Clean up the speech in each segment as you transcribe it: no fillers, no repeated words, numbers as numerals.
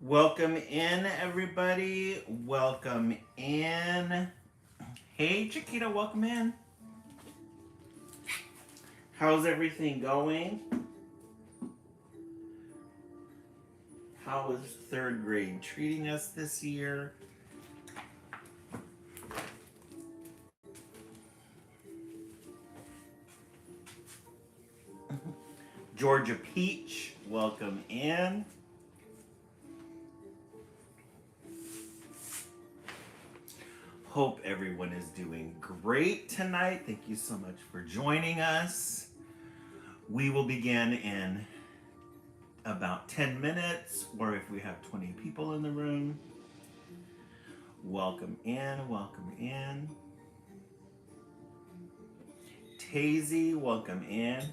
Welcome in, everybody. Welcome in. Hey, Chiquita, welcome in. How's everything going? How is third grade treating us this year? Georgia Peach, welcome in. Hope everyone is doing great tonight. Thank you so much for joining us. We will begin in about 10 minutes, or if we have 20 people in the room. Welcome in, welcome in. Tazy, welcome in.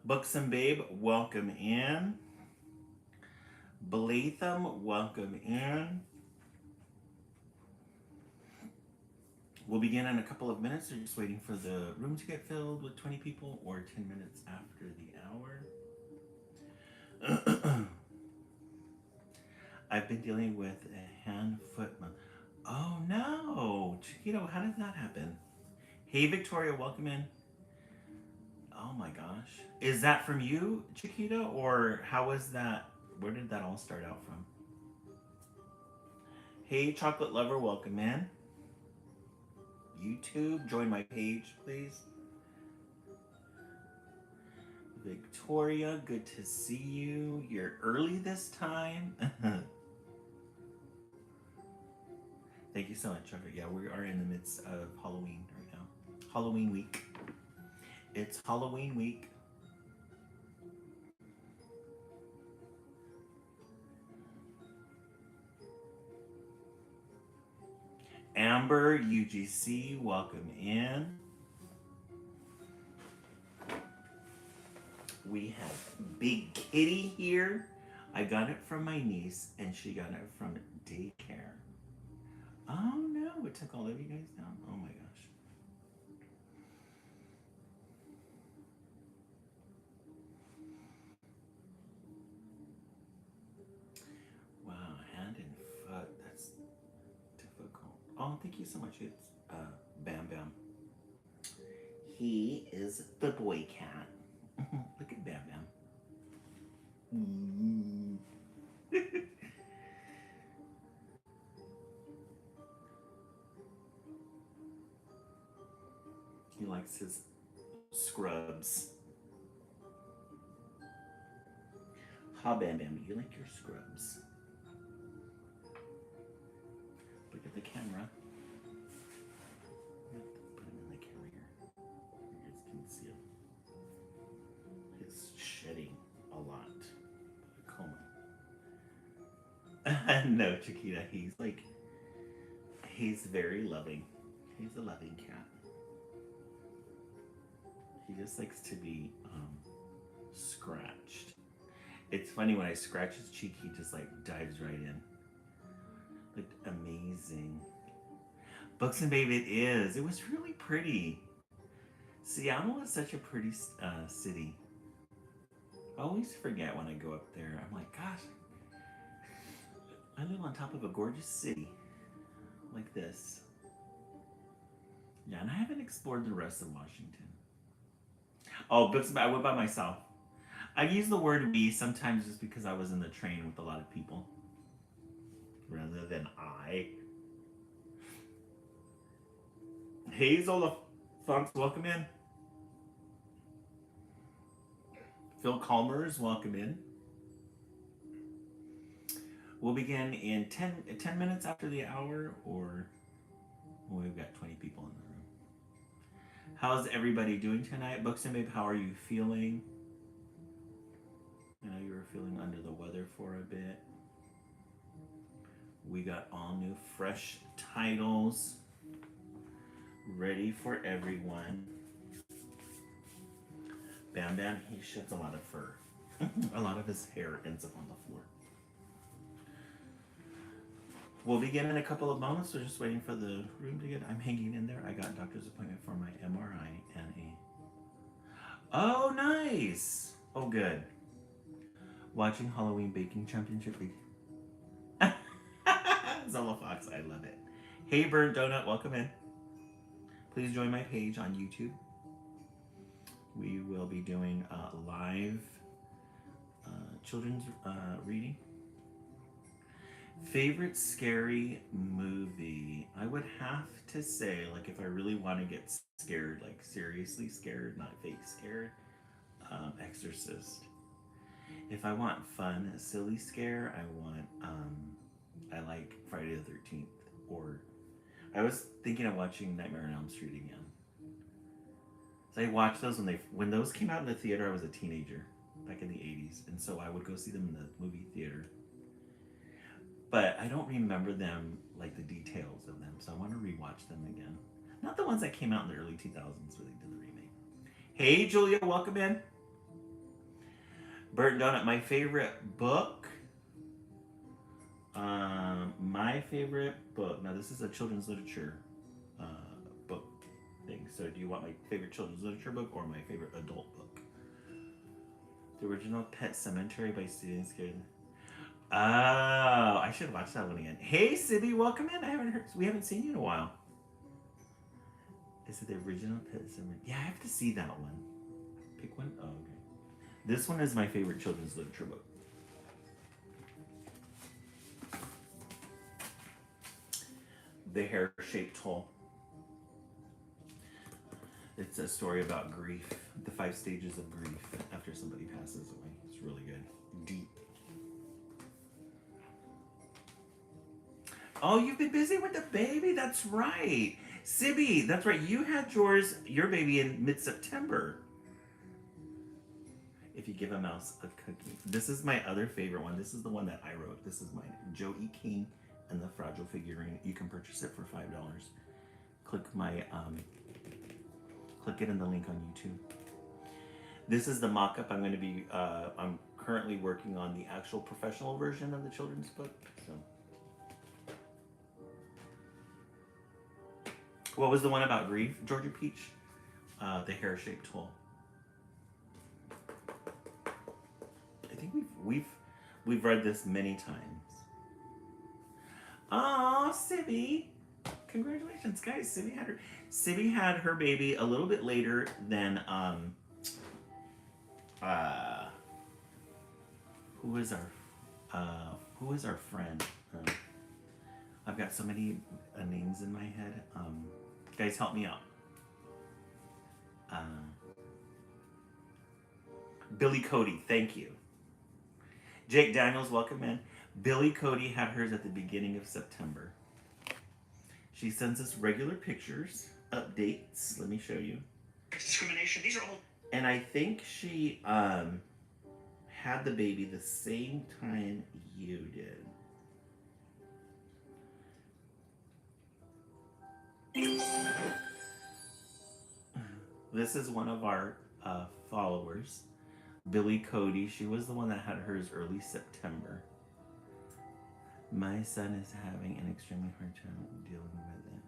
Buxom Babe, welcome in. Balatham, welcome in. We'll begin in a couple of minutes. We're just waiting for the room to get filled with 20 people, or 10 minutes after the hour. I've been dealing with a hand-foot month. Oh no, Chiquito, how did that happen? Hey Victoria, welcome in. Oh my gosh. Is that from you, Chiquita, or how was that? Where did that all start out from? Hey Chocolate Lover, welcome in. YouTube, join my page, please. Victoria, good to see you. You're early this time. Thank you so much, Trevor. Yeah, we are in the midst of Halloween right now. Halloween week. It's Halloween week. Amber, UGC, welcome in. We have Big Kitty here. I got it from my niece, and she got it from daycare. Oh no, it took all of you guys down. Oh my gosh. Wow, hand and foot. That's difficult. Oh, thank you so much. It's Bam Bam. He is the boy cat. Look at Bam Bam. He likes his scrubs. How, Bam Bam, do you like your scrubs? Look at the camera. Put him in the camera here. You guys can see him. He's shedding a lot. Coma. No, Chiquita, he's very loving. He's a loving cat. He just likes to be scratched. It's funny when I scratch his cheek, he just like dives right in. Looked amazing. Buxom Babe, it is. It was really pretty. Seattle is such a pretty city. I always forget when I go up there. I'm like, gosh, I live on top of a gorgeous city like this. Yeah, and I haven't explored the rest of Washington. Oh, Buxom, I went by myself. I use the word we sometimes just because I was in the train with a lot of people rather than I. Hazel Fox, welcome in. Phil Calmers, welcome in. We'll begin in 10 minutes after the hour, or we've got 20 people in the room. How's everybody doing tonight? Books and Babe, how are you feeling? I know you were feeling under the weather for a bit. We got all new fresh titles ready for everyone. Bam Bam, he sheds a lot of fur. A lot of his hair ends up on the floor. We'll begin in a couple of moments. We're just waiting for the room to get. I'm hanging in there. I got a doctor's appointment for my MRI and a. Oh, nice. Oh, good. Watching Halloween Baking Championship Week. Zola Fox, I love it. Hey, Burnt Donut, welcome in. Please join my page on YouTube. We will be doing live children's reading. Favorite scary movie? I would have to say, like, if I really want to get scared, like seriously scared, not fake scared, Exorcist. If I want fun, a silly scare, I like Friday the 13th. Or I was thinking of watching Nightmare on Elm Street again. So I watched those when those came out in the theater. I was a teenager back in the 80s, and so I would go see them in the movie theater. But I don't remember them, like the details of them, so I want to rewatch them again. Not the ones that came out in the early 2000s where they did the remake. Hey, Julia, welcome in. Burnt Donut, my favorite book. My favorite book. Now, this is a children's literature book thing. So, do you want my favorite children's literature book or my favorite adult book? The original Pet Cemetery by Stephen Scared. Oh, I should watch that one again. Hey, Sibby, welcome in. We haven't seen you in a while. Is it the original Pet Cemetery? Yeah, I have to see that one. Pick one. Oh, okay. This one is my favorite children's literature book. The Hair-Shaped Hole. It's a story about grief, the 5 stages of grief after somebody passes away. It's really good. Deep. Oh, you've been busy with the baby? That's right. Sibby, that's right. You had your baby in mid-September. If you give a mouse a cookie. This is my other favorite one. This is the one that I wrote. This is mine. Joe E. King and the Fragile Figurine. You can purchase it for $5. Click it in the link on YouTube. This is the mock-up. I'm currently working on the actual professional version of the children's book. So, what was the one about grief, Georgia Peach? The Hair-Shaped Hole. I think we've read this many times. Oh, Sibby! Congratulations, guys! Sibby had her baby a little bit later than who is our friend? I've got so many names in my head. Guys, help me out. Billy Cody, thank you. Jake Daniels, welcome in. Billy Cody had hers at the beginning of September. She sends us regular pictures, updates. Let me show you. Discrimination. These are all. And I think she had the baby the same time you did. This is one of our followers, Billy Cody. She was the one that had hers early September. My son is having an extremely hard time dealing with it.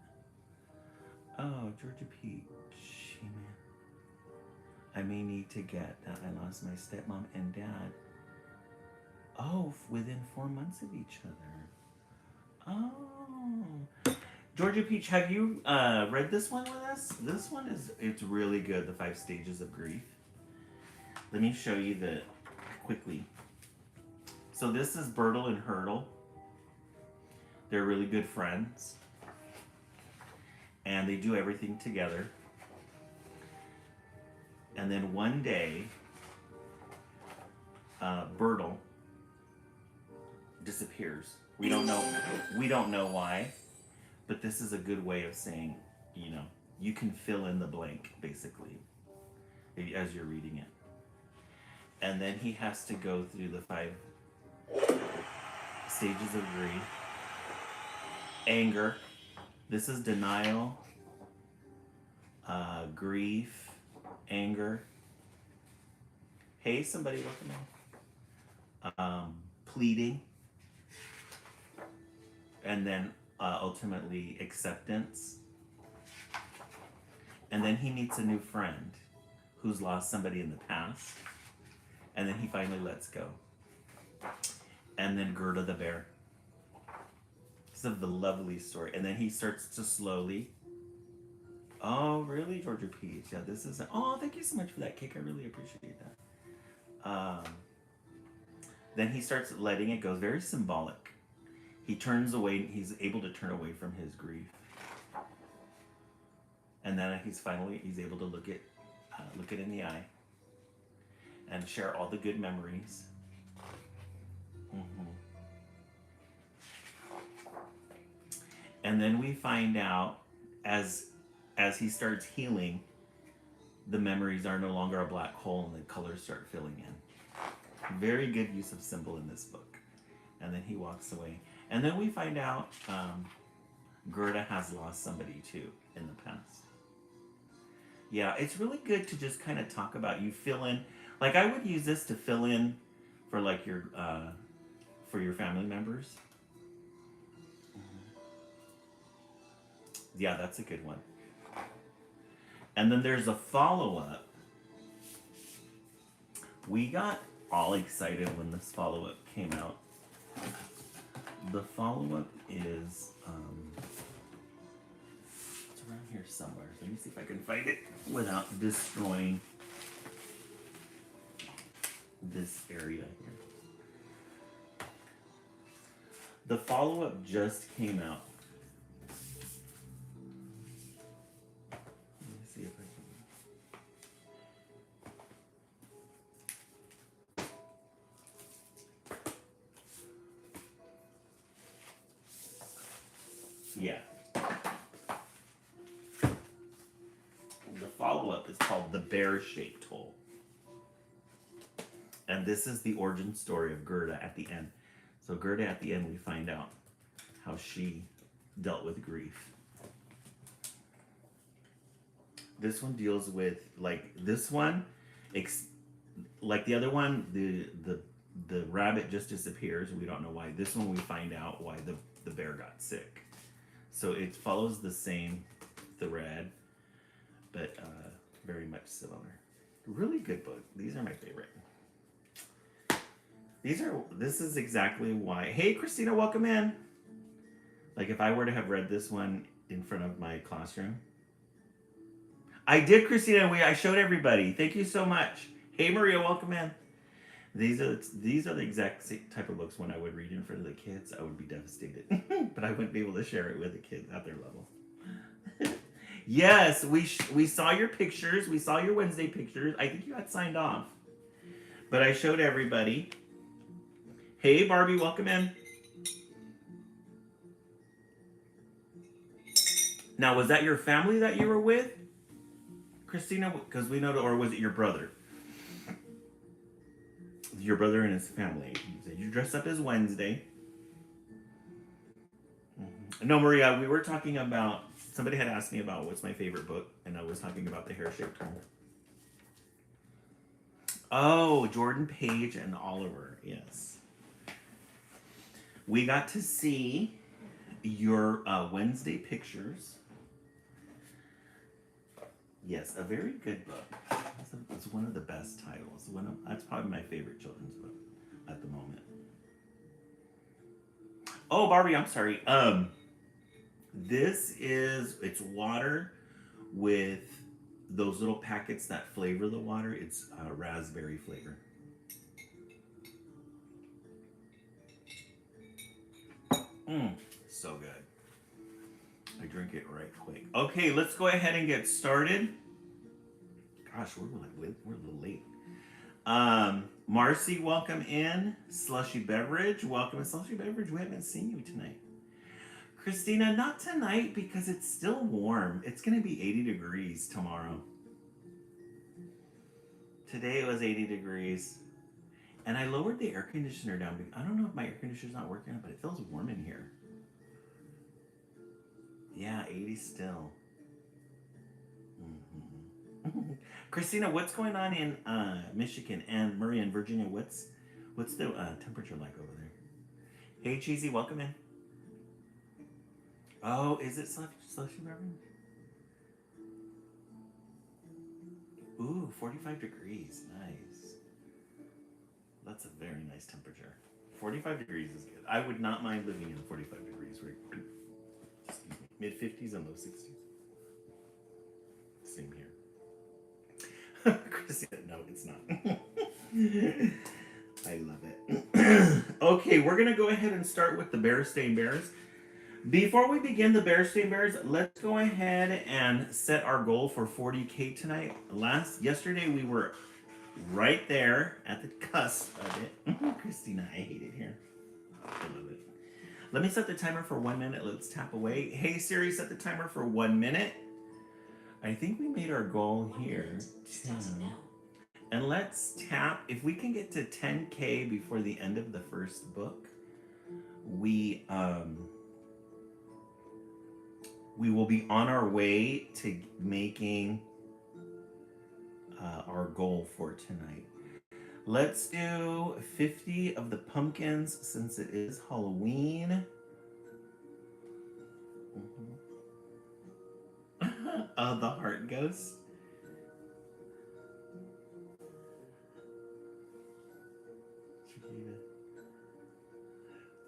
Oh, Georgia Peach, man. I may need to get that. I lost my stepmom and dad. Oh, within 4 months of each other. Oh. Georgia Peach, have you read this one with us? This one it's really good, the 5 stages of grief. Let me show you quickly. So this is Bertle and Hurdle. They're really good friends. And they do everything together. And then one day, Bertle disappears. We don't know why, but this is a good way of saying, you can fill in the blank, basically, as you're reading it. And then he has to go through the 5 stages of grief. Anger. This is denial, grief, anger. Hey, somebody, welcome in. Pleading. and then ultimately acceptance. And then he meets a new friend who's lost somebody in the past. And then he finally lets go. And then Gerda the bear. It's a lovely story. And then he starts to slowly. Oh, really, Georgia Peach? Yeah, this is. Oh, thank you so much for that cake. I really appreciate that. Then he starts letting it go. It's very symbolic. He turns away. He's able to turn away from his grief. And then he's able to look it in the eye and share all the good memories. Mm-hmm. And then we find out as he starts healing, the memories are no longer a black hole and the colors start filling in. Very good use of symbol in this book. And then he walks away. And then we find out Gerda has lost somebody too in the past. Yeah, it's really good to just kind of talk about, you fill in. Like I would use this to fill in for like your family members. Yeah, that's a good one. And then there's a follow-up. We got all excited when this follow-up came out. The follow-up is it's around here somewhere. Let me see if I can find it without destroying this area here. The follow-up just came out. Let me see if I can. Yeah. The follow-up is called The Bear-Shaped Hole. And this is the origin story of Gerda at the end. So Gerda at the end, we find out how she dealt with grief. This one deals with, like this one, like the other one, the rabbit just disappears. We don't know why. This one we find out why the bear got sick. So it follows the same thread, but very much similar. Really good book. These are my favorite. This is exactly why. Hey, Christina, welcome in. Like if I were to have read this one in front of my classroom. I did, Christina. I showed everybody. Thank you so much. Hey, Maria, welcome in. These are the exact type of books when I would read in front of the kids, I would be devastated. But I wouldn't be able to share it with the kids at their level. Yes, we saw your pictures. We saw your Wednesday pictures. I think you got signed off. But I showed everybody. Hey, Barbie, welcome in. Now, was that your family that you were with, Christina? Because we know, or was it your brother? Your brother and his family. You said you dressed up as Wednesday. Mm-hmm. No, Maria, we were talking about, somebody had asked me about what's my favorite book, and I was talking about The Hair-Shaped Hole. Oh, Jordan Page and Oliver, yes. We got to see your Wednesday pictures. Yes, a very good book. It's one of the best titles. That's probably my favorite children's book at the moment. Oh, Barbie, I'm sorry. It's water with those little packets that flavor the water. It's raspberry flavor. So good. I drink it right quick. Okay, let's go ahead and get started. Gosh, we're a little late. Marcy, welcome in. Slushy Beverage, welcome in. Slushy Beverage, we haven't seen you tonight. Christina, not tonight because it's still warm. It's going to be 80 degrees tomorrow. Today it was 80 degrees. And I lowered the air conditioner down. I don't know if my air conditioner's not working, but it feels warm in here. Yeah, 80 still. Mm-hmm. Christina, what's going on in Michigan and Murray and Virginia? What's the temperature like over there? Hey, Cheesy, welcome in. Oh, is it slushy bourbon? Ooh, 45 degrees. Nice. That's a very nice temperature. 45 degrees is good. I would not mind living in 45 degrees. Excuse me. Mid 50s and low 60s. Same here. Chris said, no, it's not. I love it. Okay, we're going to go ahead and start with the Bear-Stained Bears. Before we begin the Bear-Stained Bears, let's go ahead and set our goal for 40K tonight. Yesterday we were right there at the cusp of it. Christina, I hate it here. I love it. Let me set the timer for 1 minute. Let's tap away. Hey Siri, set the timer for 1 minute. I think we made our goal here. And let's tap. If we can get to 10K before the end of the first book, we will be on our way to making our goal for tonight. Let's do 50 of the pumpkins since it is Halloween. The heart ghost.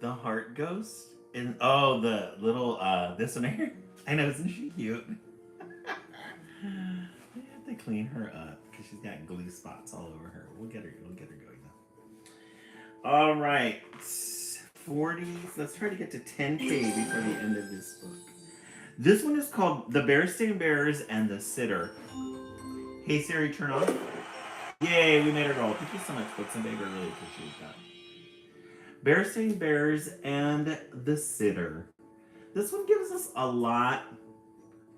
The heart ghost. And oh, the little this one here. I know, isn't she cute? They have to clean her up because she's got glue spots all over her. We'll get her going though. All right, 40. So let's try to get to 10K before the end of this book. This one is called The Bear-Stained Bears and the Sitter. Hey Siri, turn on. Yay, we made our goal. Thank you so much, Books and Baby. I really appreciate that. Bear-Stained Bears and the Sitter. This one gives us a lot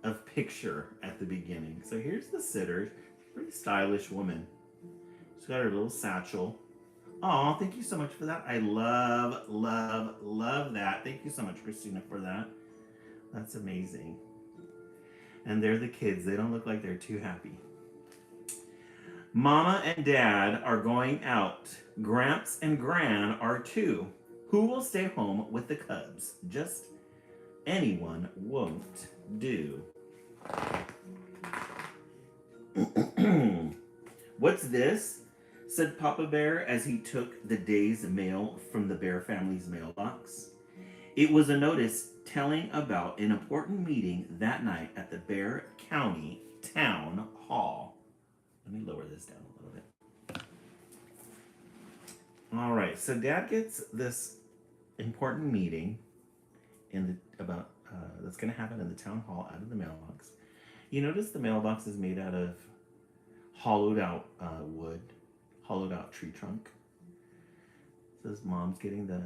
of picture at the beginning. So here's the sitter. Pretty stylish woman. She's got her little satchel. Oh, thank you so much for that. I love, love, love that. Thank you so much, Christina, for that. That's amazing. And they're the kids. They don't look like they're too happy. Mama and Dad are going out. Gramps and Gran are too. Who will stay home with the cubs? Just anyone won't do. What's this? Said Papa Bear as he took the day's mail from the Bear family's mailbox. It was a notice telling about an important meeting that night at the Bear County Town Hall. Let me lower this down a little bit. All right, so Dad gets this important meeting that's going to happen in the town hall out of the mailbox. You notice the mailbox is made out of hollowed out wood, hollowed out tree trunk. It says Mom's getting the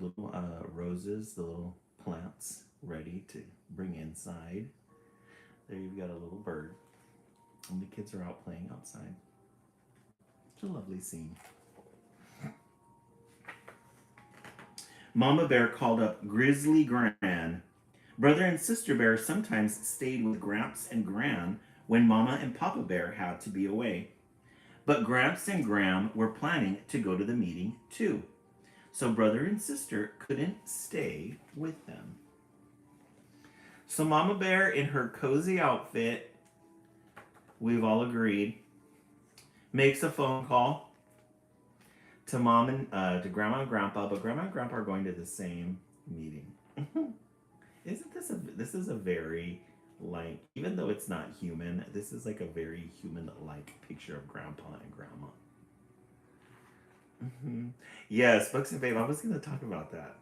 little roses, the little plants ready to bring inside. There you've got a little bird. And the kids are out playing outside. It's a lovely scene. Mama Bear called up Grizzly Gran. Brother and Sister Bear sometimes stayed with Gramps and Gran when Mama and Papa Bear had to be away. But Gramps and Gram were planning to go to the meeting too. So Brother and Sister couldn't stay with them. So Mama Bear, in her cozy outfit, we've all agreed, makes a phone call to Mom and to Grandma and Grandpa, but Grandma and Grandpa are going to the same meeting. Isn't this is a very, like, even though it's not human, this is like a very human-like picture of Grandpa and Grandma. Yes, Books and Babe, I was going to talk about that.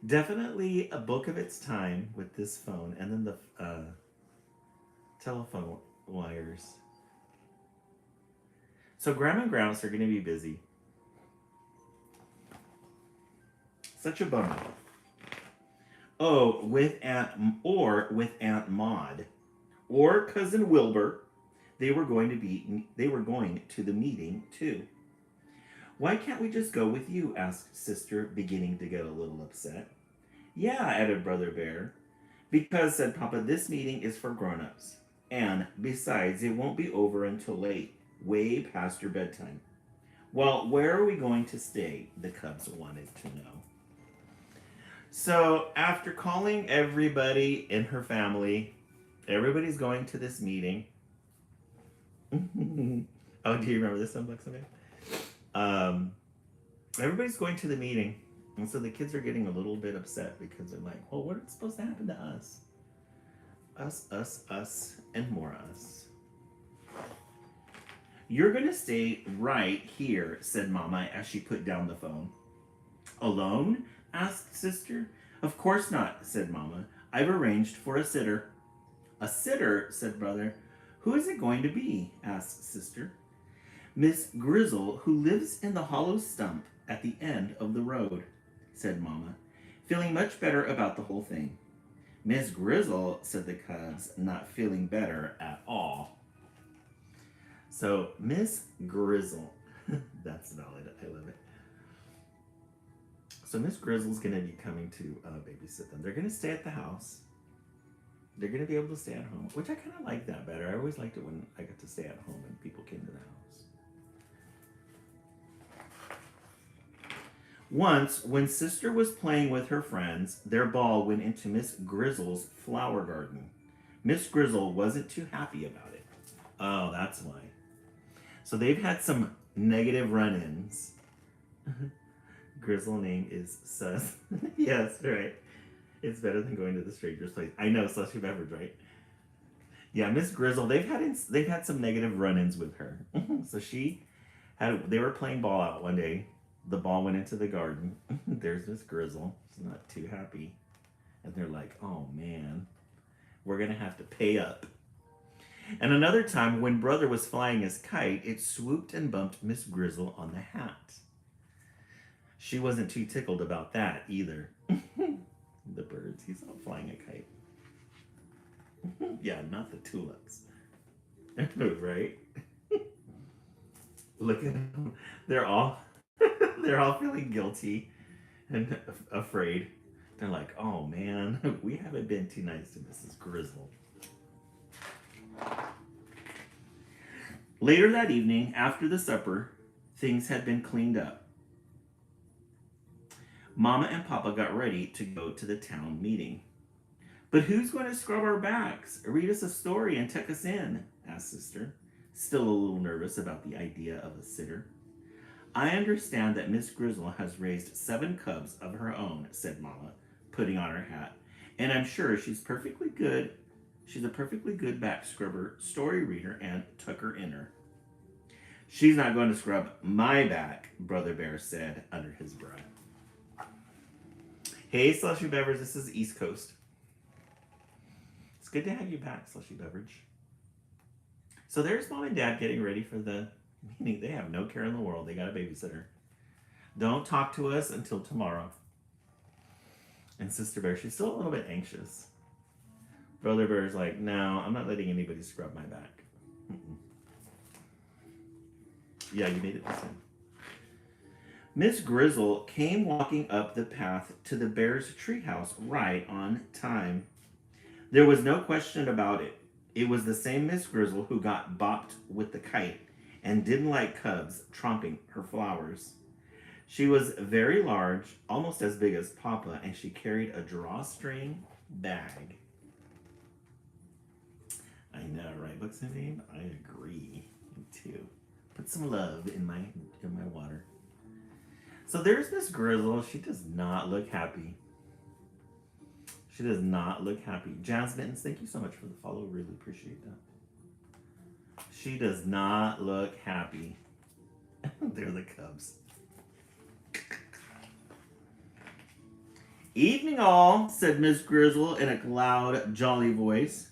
Definitely a book of its time with this phone, and then the telephone wires. So Grandma and Gramps are going to be busy. Such a bummer. Oh, with Aunt Maud or Cousin Wilbur, they were going to the meeting too. Why can't we just go with you? Asked Sister, beginning to get a little upset. Yeah, added Brother Bear. Because, said Papa, this meeting is for grown-ups. And, besides, it won't be over until late, way past your bedtime. Well, where are we going to stay? The cubs wanted to know. So after calling everybody in her family, everybody's going to this meeting. Oh, do you remember this one, Buxton? Everybody's going to the meeting. And so the kids are getting a little bit upset because they're like, well, what is supposed to happen to us? Us, and more us. You're going to stay right here, said Mama as she put down the phone. Alone? Asked Sister. Of course not, said Mama. I've arranged for a sitter. A sitter, said Brother. Who is it going to be? Asked Sister. Miss Grizzle, who lives in the hollow stump at the end of the road, said Mama, feeling much better about the whole thing. Miss Grizzle, said the cubs, not feeling better at all. So, Miss Grizzle, that's valid, I love it. So Miss Grizzle's going to be coming to babysit them. They're going to stay at the house. They're going to be able to stay at home, which I kind of like that better. I always liked it when I got to stay at home and people came to the house. Once, when Sister was playing with her friends, their ball went into Miss Grizzle's flower garden. Miss Grizzle wasn't too happy about it. Oh, that's why. So they've had some negative run-ins. Grizzle name is Sus. Yes, right. It's better than going to the stranger's place. I know, slushy beverage, right? Yeah, Miss Grizzle, they've had some negative run-ins with her. So they were playing ball out one day. The ball went into the garden. There's Miss Grizzle. She's not too happy. And they're like, oh man, we're gonna have to pay up. And another time when Brother was flying his kite, it swooped and bumped Miss Grizzle on the hat. She wasn't too tickled about that either. The birds, he's not flying a kite. Yeah, not the tulips. Right? Look at them. They're all feeling guilty and afraid. They're like, oh man, we haven't been too nice to Mrs. Grizzle. Later that evening, after the supper, things had been cleaned up. Mama and Papa got ready to go to the town meeting. But who's going to scrub our backs, read us a story, and tuck us in? Asked Sister, still a little nervous about the idea of a sitter. I understand that Miss Grizzle has raised 7 cubs of her own, said Mama, putting on her hat. And I'm sure she's perfectly good. She's a perfectly good back scrubber, story reader, and tucker-inner. She's not going to scrub my back, Brother Bear said under his breath. Hey, Slushy Beverage, this is East Coast. It's good to have you back, Slushy Beverage. So there's Mom and Dad getting ready for the meeting. They have no care in the world. They got a babysitter. Don't talk to us until tomorrow. And Sister Bear, she's still a little bit anxious. Brother Bear's like, no, I'm not letting anybody scrub my back. Yeah, you made it this time. Miss Grizzle came walking up the path to the bear's treehouse right on time. There was no question about it. It was the same Miss Grizzle who got bopped with the kite and didn't like cubs tromping her flowers. She was very large, almost as big as Papa, and she carried a drawstring bag. I know, right, Buxton? I agree. Me too. Put some love in my water. So there's Miss Grizzle. She does not look happy. She does not look happy. Jazz Mittens, thank you so much for the follow. Really appreciate that. She does not look happy. They're the cubs. Evening all, said Miss Grizzle in a loud, jolly voice.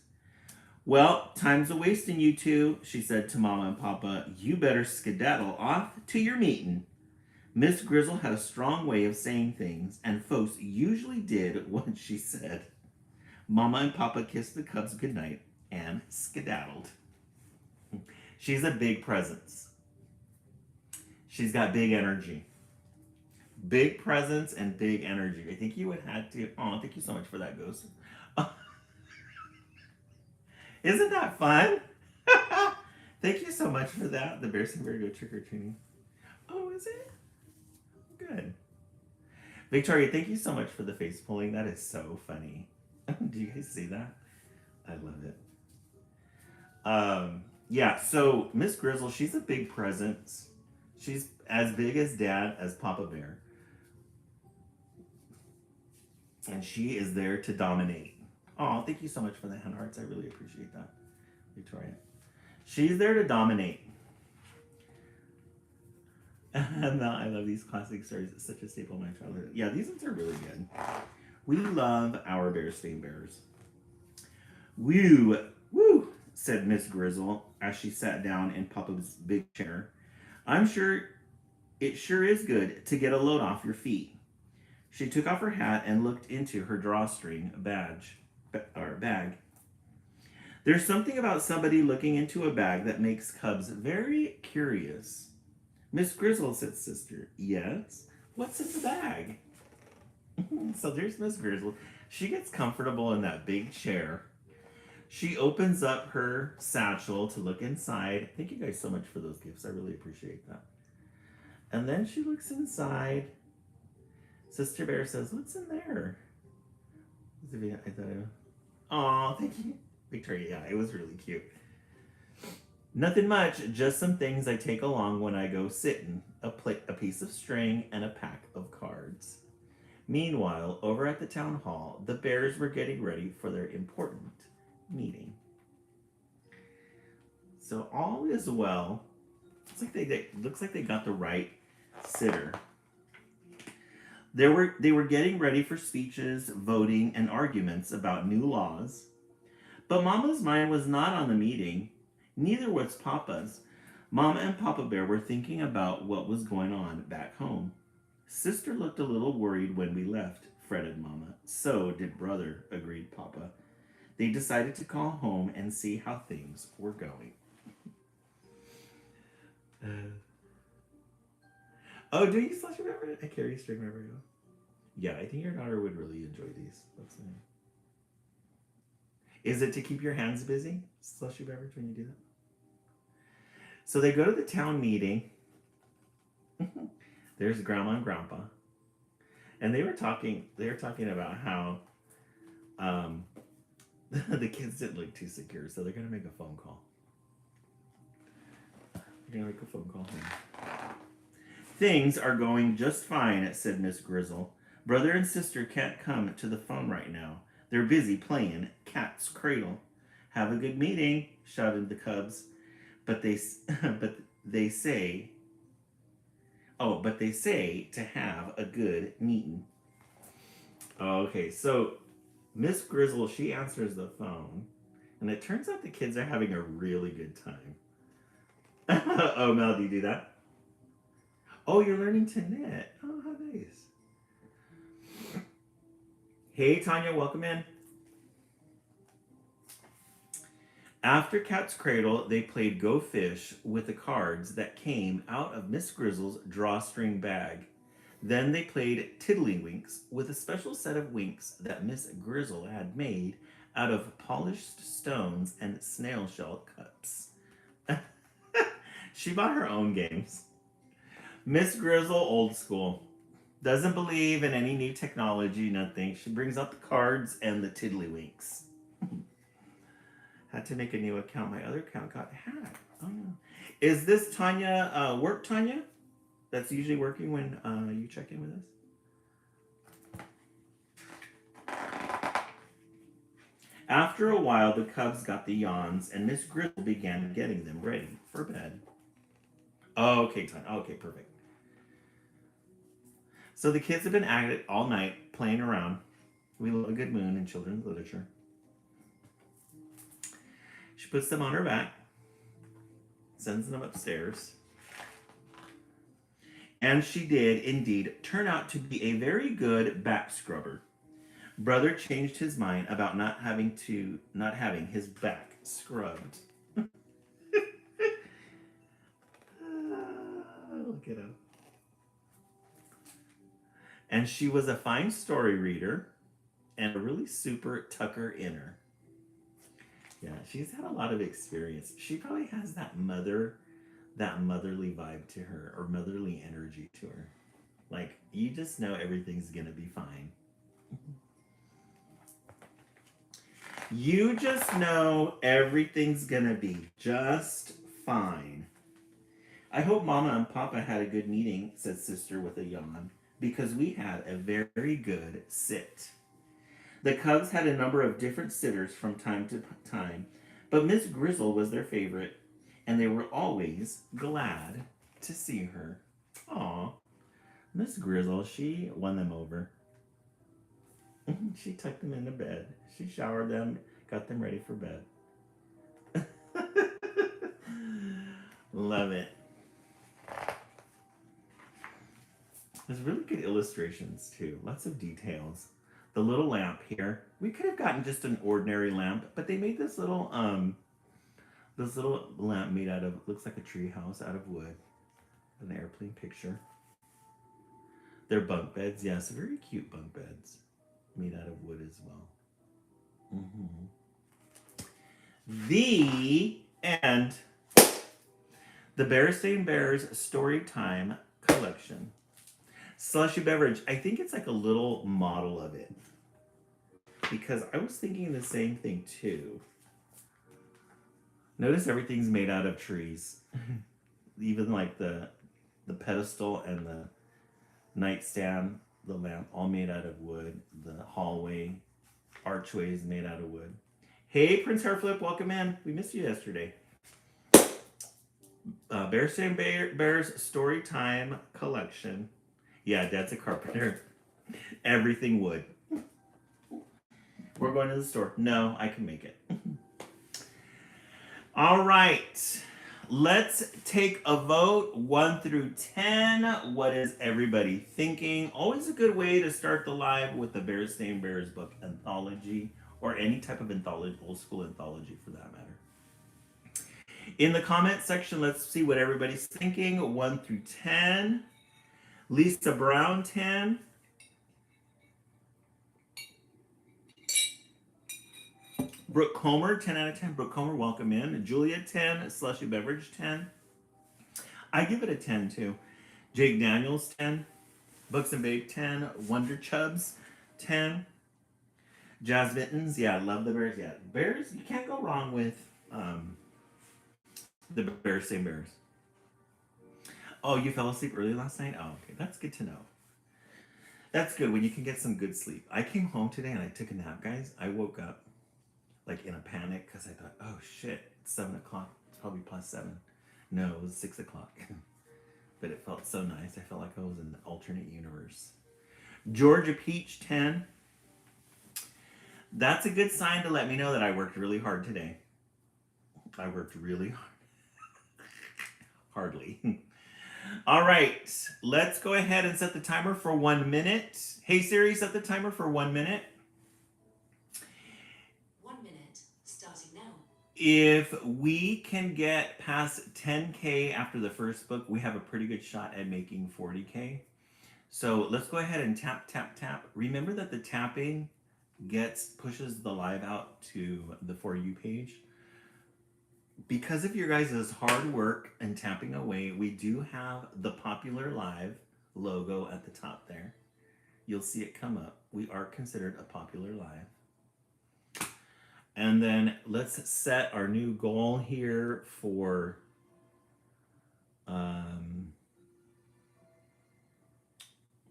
Well, time's a wasting, you two, she said to Mama and Papa. You better skedaddle off to your meeting. Miss Grizzle had a strong way of saying things, and folks usually did what she said. Mama and Papa kissed the cubs goodnight and skedaddled. She's a big presence. She's got big energy. Big presence and big energy. I think you would have to... Oh, thank you so much for that, Ghost. Isn't that fun? Thank you so much for that. The Bears and Bear go trick-or-treating. Oh, is it? Good. Victoria, thank you so much for the face pulling. That is so funny. Do you guys see that? I love it. Yeah, so Miss Grizzle, she's a big presence. She's as big as Dad, as Papa Bear. And she is there to dominate. Oh, thank you so much for the hand hearts. I really appreciate that, Victoria. She's there to dominate. No, I love these classic stories. It's such a staple of my childhood. Yeah, these ones are really good. We love our Bear-Stained Bears. Woo, woo, said Miss Grizzle as she sat down in Papa's big chair. I'm sure it sure is good to get a load off your feet. She took off her hat and looked into her drawstring bag. There's something about somebody looking into a bag that makes cubs very curious. Miss Grizzle, said Sister. Yes? What's in the bag? So there's Miss Grizzle. She gets comfortable in that big chair. She opens up her satchel to look inside. Thank you guys so much for those gifts. I really appreciate that. And then she looks inside. Sister Bear says, what's in there? Oh, thank you. Victoria, yeah, it was really cute. Nothing much, just some things I take along when I go sitting. A piece of string and a pack of cards. Meanwhile, over at the town hall, the bears were getting ready for their important meeting. So all is well. Looks like they got the right sitter. They were getting ready for speeches, voting, and arguments about new laws. But Mama's mind was not on the meeting. Neither was Papa's. Mama and Papa Bear were thinking about what was going on back home. Sister looked a little worried when we left, fretted Mama. So did Brother, agreed Papa. They decided to call home and see how things were going. Oh, do you slush remember? I carry string memory. Yeah, I think your daughter would really enjoy these. That's nice. Is it to keep your hands busy, slushy beverage, when you do that? So they go to the town meeting. There's Grandma and Grandpa, and they were talking about how the kids didn't look too secure, so they're gonna make a phone call. Things are going just fine, said Miss Grizzle. Brother and sister can't come to the phone right now. They're busy playing cat's cradle. Have a good meeting, shouted the cubs. But they say to have a good meeting. Okay, so Miss Grizzle, she answers the phone, and it turns out the kids are having a really good time. Oh, Mel, do you do that? Oh, you're learning to knit. Oh, how nice. Hey, Tanya, welcome in. After Cat's Cradle, they played Go Fish with the cards that came out of Miss Grizzle's drawstring bag. Then they played Tiddlywinks with a special set of winks that Miss Grizzle had made out of polished stones and snail shell cups. She bought her own games. Miss Grizzle, old school. Doesn't believe in any new technology, nothing. She brings out the cards and the tiddlywinks. Had to make a new account. My other account got hacked. Oh no. Is this Tanya work, Tanya? That's usually working when you check in with us? After a while, the cubs got the yawns, and Miss Grizzle began getting them ready for bed. Oh, okay, Tanya. Okay, perfect. So the kids have been at it all night, playing around. We love a good moon in children's literature. She puts them on her back, sends them upstairs. And she did indeed turn out to be a very good back scrubber. Brother changed his mind about not having his back scrubbed. Look at him. And she was a fine story reader and a really super tucker-inner. Yeah, she's had a lot of experience. She probably has that motherly vibe to her, or motherly energy to her. Like, you just know everything's gonna be fine. You just know everything's gonna be just fine. I hope Mama and Papa had a good meeting, said Sister with a yawn, because we had a very good sit. The Cubs had a number of different sitters from time to time, but Miss Grizzle was their favorite, and they were always glad to see her. Aw, Miss Grizzle, she won them over. She tucked them into bed. She showered them, got them ready for bed. Love it. There's really good illustrations too. Lots of details. The little lamp here. We could have gotten just an ordinary lamp, but they made this little lamp made out of, looks like a tree house out of wood. An airplane picture. They're bunk beds. Yes, very cute bunk beds. Made out of wood as well. The end. The Berenstain Bears Story Time Collection. Slushy beverage. I think it's like a little model of it. Because I was thinking the same thing too. Notice everything's made out of trees. Even like the pedestal and the nightstand, the lamp, all made out of wood. The hallway, archways made out of wood. Hey, Prince Hairflip, welcome in. We missed you yesterday. Berenstain Bears Story Time Collection. Yeah, Dad's a carpenter. Everything wood. We're going to the store. No, I can make it. All right. Let's take a vote 1 through 10. What is everybody thinking? Always a good way to start the live with the Berenstain Bears book anthology, or any type of anthology, old school anthology for that matter. In the comment section, let's see what everybody's thinking. 1 through 10. Lisa Brown, 10. Brooke Comer, 10 out of 10. Brooke Comer, welcome in. Julia, 10. Slushy Beverage, 10. I give it a 10 too. Jake Daniels, 10. Books and Babe, 10. Wonder Chubs, 10. Jazz Mittens, yeah, love the Bears. Yeah, Bears, you can't go wrong with the Berenstain Bears. Oh, you fell asleep early last night? Oh, okay, that's good to know. That's good when you can get some good sleep. I came home today and I took a nap, guys. I woke up like in a panic because I thought, oh shit, it's 7 o'clock. It's probably past 7. No, it was 6 o'clock. But it felt so nice. I felt like I was in an alternate universe. Georgia Peach, 10. That's a good sign to let me know that I worked really hard today. I worked really hard. Hardly. All right, let's go ahead and set the timer for 1 minute. Hey Siri, set the timer for 1 minute. 1 minute, starting now. If we can get past 10K after the first book, we have a pretty good shot at making 40K. So let's go ahead and tap, tap, tap. Remember that the tapping pushes the live out to the For You page. Because of your guys' hard work and tapping away, we do have the Popular Live logo at the top there. You'll see it come up. We are considered a Popular Live. And then let's set our new goal here for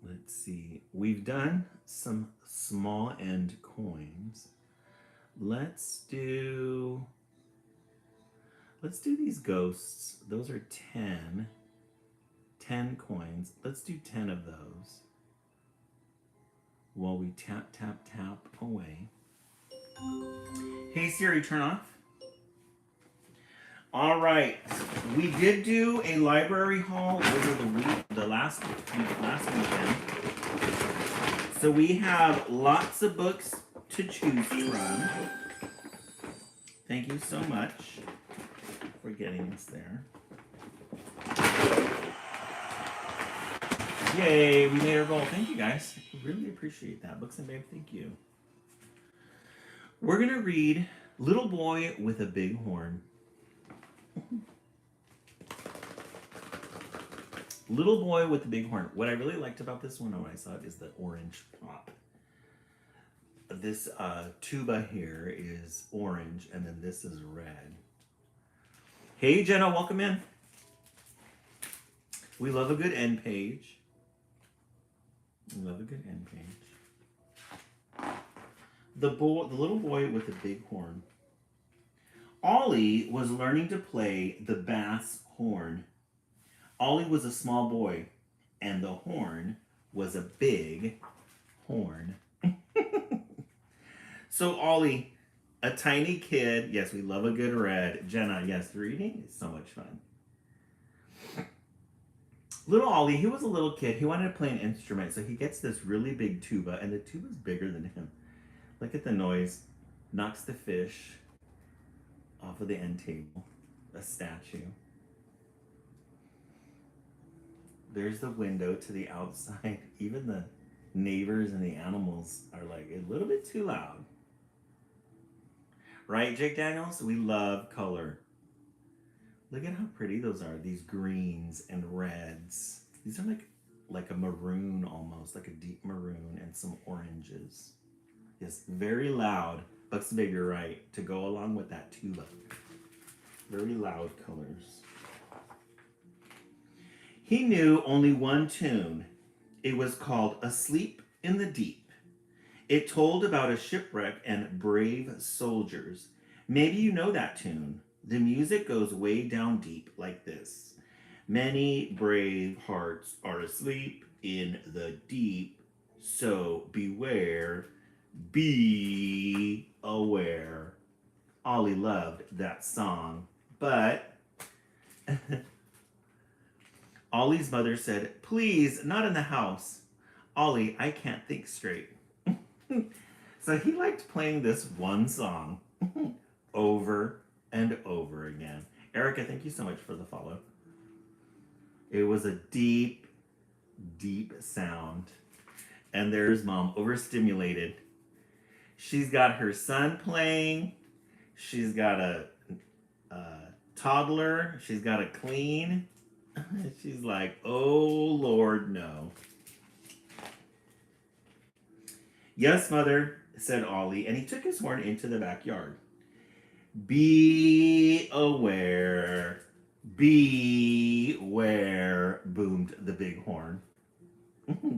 let's see. We've done some small end coins. Let's do these ghosts. Those are 10 coins. Let's do 10 of those while we tap, tap, tap away. Hey Siri, turn off. All right, we did do a library haul over the last weekend. So we have lots of books to choose from. Thank you so much for getting us there. Yay, we made our goal. Thank you guys. I really appreciate that. Books and Babe, thank you. We're gonna read Little Boy with a Big Horn. Little boy with the big horn. What I really liked about this one when I saw it is the orange top. This tuba here is orange, and then this is red. Hey, Jenna, welcome in. We love a good end page. We love a good end page. The little boy with the big horn. Ollie was learning to play the bass horn. Ollie was a small boy, and the horn was a big horn. So Ollie, a tiny kid, yes, we love a good read. Jenna, yes, reading is so much fun. Little Ollie, he was a little kid. He wanted to play an instrument, so he gets this really big tuba, and the tuba's bigger than him. Look at the noise. Knocks the fish off of the end table. A statue. There's the window to the outside. Even the neighbors and the animals are like a little bit too loud. Right, Jake Daniels? We love color. Look at how pretty those are. These greens and reds. These are like a maroon almost, like a deep maroon and some oranges. Yes, very loud. Buxton Baby, you're right, to go along with that tuba. Very loud colors. He knew only one tune. It was called Asleep in the Deep. It told about a shipwreck and brave soldiers. Maybe you know that tune. The music goes way down deep like this. Many brave hearts are asleep in the deep, so beware, be aware. Ollie loved that song, but Ollie's mother said, please, not in the house. Ollie, I can't think straight. So he liked playing this one song over and over again. Erica, thank you so much for the follow. It was a deep, deep sound. And there's Mom, overstimulated. She's got her son playing. She's got a toddler. She's got a clean. She's like, oh, Lord, no. Yes, Mother, said Ollie, and he took his horn into the backyard. Beware, beware, boomed the big horn.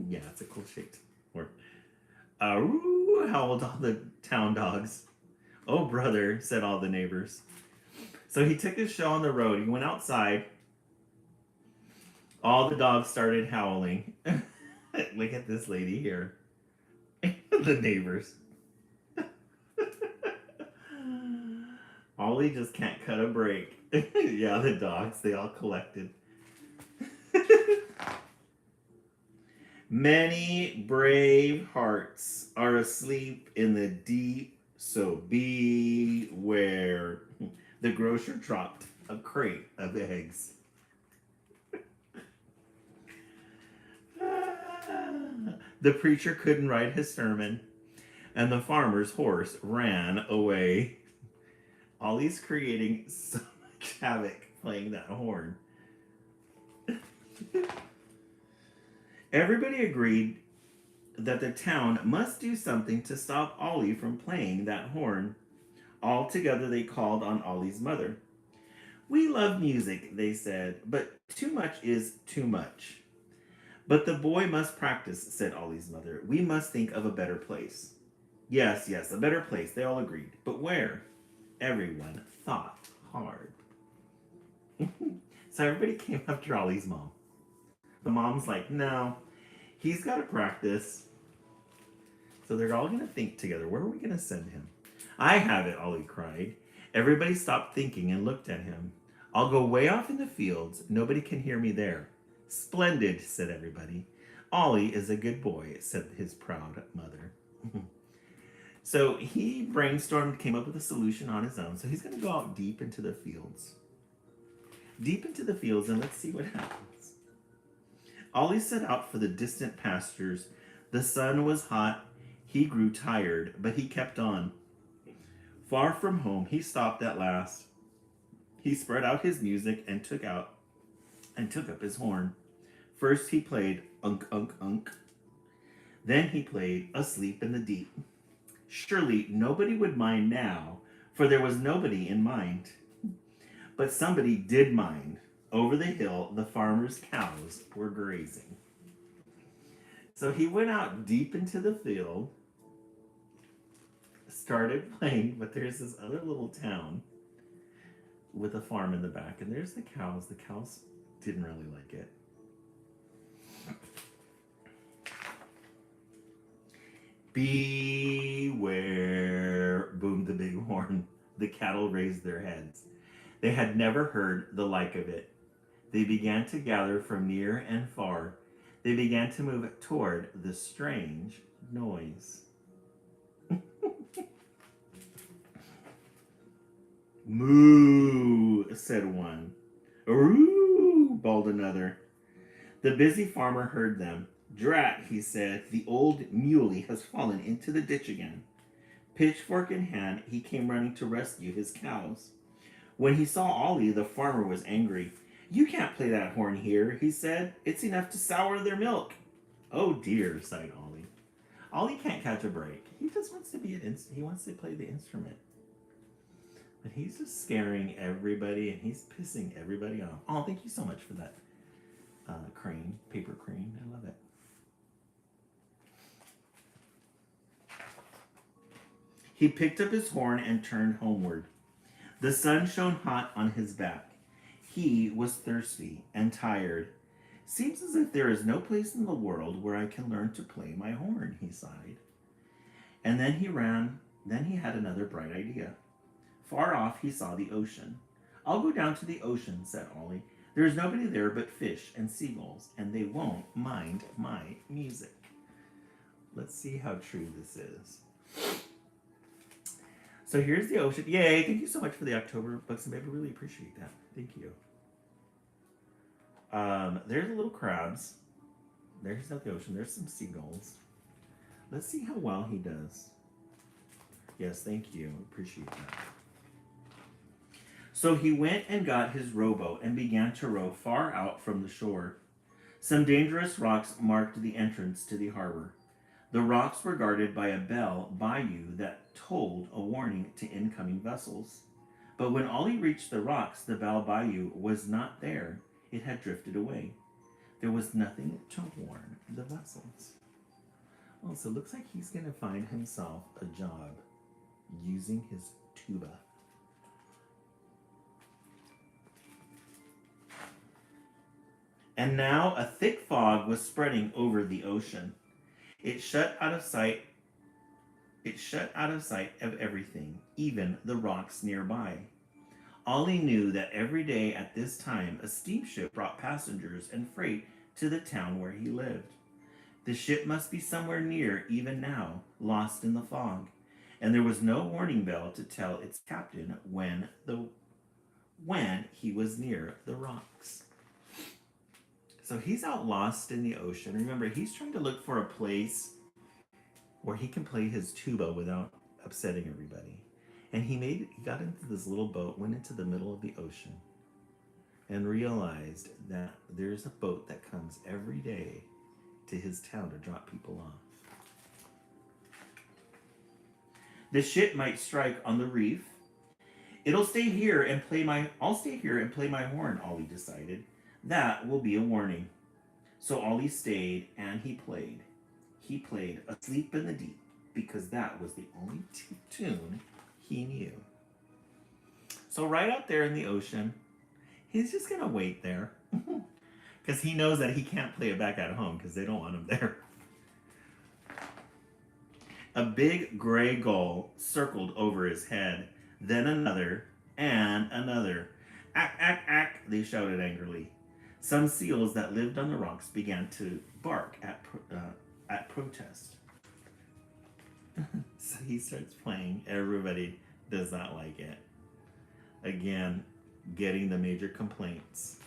Yeah, it's a cool shaped horn. Howled all the town dogs. Oh, brother, said all the neighbors. So he took his show on the road. He went outside. All the dogs started howling. Look at this lady here. The neighbors. Ollie just can't cut a break. Yeah, the dogs, they all collected. Many brave hearts are asleep in the deep, so beware. The grocer dropped a crate of eggs. The preacher couldn't write his sermon, and the farmer's horse ran away. Ollie's creating so much havoc playing that horn. Everybody agreed that the town must do something to stop Ollie from playing that horn. All together they called on Ollie's mother. We love music, they said, but too much is too much. But the boy must practice, said Ollie's mother. We must think of a better place. Yes, yes, a better place, they all agreed. But where? Everyone thought hard. So everybody came up to Ollie's mom. The mom's like, no, he's got to practice. So they're all going to think together. Where are we going to send him? I have it, Ollie cried. Everybody stopped thinking and looked at him. I'll go way off in the fields. Nobody can hear me there. Splendid, said everybody. Ollie is a good boy, said his proud mother. So he brainstormed, came up with a solution on his own. So he's going to go out deep into the fields. Deep into the fields, and let's see what happens. Ollie set out for the distant pastures. The sun was hot. He grew tired, but he kept on. Far from home, he stopped at last. He spread out his music and took up his horn. First he played Unk Unk Unk. Then he played Asleep in the Deep. Surely nobody would mind now, for there was nobody in mind. But somebody did mind. Over the hill, the farmer's cows were grazing. So he went out deep into the field, started playing, but there's this other little town with a farm in the back, and there's the cows. The cows didn't really like it. Beware, boomed the big horn. The cattle raised their heads. They had never heard the like of it. They began to gather from near and far. They began to move toward the strange noise. Moo, said one. Ooh, bawled another. The busy farmer heard them. Drat, he said, the old muley has fallen into the ditch again. Pitchfork in hand, he came running to rescue his cows. When he saw Ollie, the farmer was angry. You can't play that horn here, he said. It's enough to sour their milk. Oh dear, sighed Ollie. Ollie can't catch a break. He just wants to he wants to play the instrument. But he's just scaring everybody and he's pissing everybody off. Oh, thank you so much for that crane, paper crane. I love it. He picked up his horn and turned homeward. The sun shone hot on his back. He was thirsty and tired. Seems as if there is no place in the world where I can learn to play my horn, he sighed. And then he had another bright idea. Far off he saw the ocean. I'll go down to the ocean, said Ollie. There is nobody there but fish and seagulls, and they won't mind my music. Let's see how true this is. So here's the ocean. Yay, thank you so much for the October Books and Baby. Really appreciate that. Thank you. There's the little crabs. There's not the ocean. There's some seagulls. Let's see how well he does. Yes, thank you. Appreciate that. So he went and got his rowboat and began to row far out from the shore. Some dangerous rocks marked the entrance to the harbor. The rocks were guarded by a bell bayou that told a warning to incoming vessels. But when Ollie reached the rocks, the bell bayou was not there. It had drifted away. There was nothing to warn the vessels. Well, so it looks like he's going to find himself a job using his tuba. And now a thick fog was spreading over the ocean. It shut out of sight of everything, even the rocks nearby. Ollie knew that every day at this time a steamship brought passengers and freight to the town where he lived. The ship must be somewhere near even now, lost in the fog, and there was no warning bell to tell its captain when he was near the rocks. So he's out lost in the ocean. Remember, he's trying to look for a place where he can play his tuba without upsetting everybody. And he got into this little boat, went into the middle of the ocean, and realized that there's a boat that comes every day to his town to drop people off. The ship might strike on the reef. I'll stay here and play my horn, Ollie decided. That will be a warning. So Ollie stayed and he played. He played Asleep in the Deep because that was the only tune he knew. So right out there in the ocean, he's just going to wait there because he knows that he can't play it back at home because they don't want him there. A big gray gull circled over his head, then another and another. Ack, ack, ack, they shouted angrily. Some seals that lived on the rocks began to bark at protest. So he starts playing. Everybody does not like it. Again, getting the major complaints.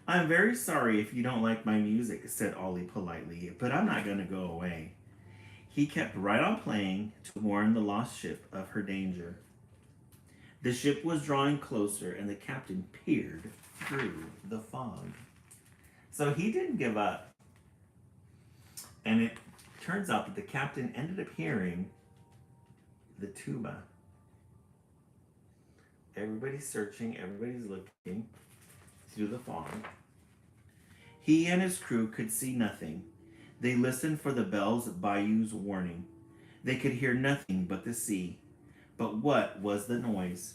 I'm very sorry if you don't like my music, said Ollie politely, but I'm not going to go away. He kept right on playing to warn the lost ship of her danger. The ship was drawing closer and the captain peered through the fog. So he didn't give up. And it turns out that the captain ended up hearing the tuba. Everybody's searching, everybody's looking through the fog. He and his crew could see nothing. They listened for the bell's bayou's warning. They could hear nothing but the sea. But what was the noise?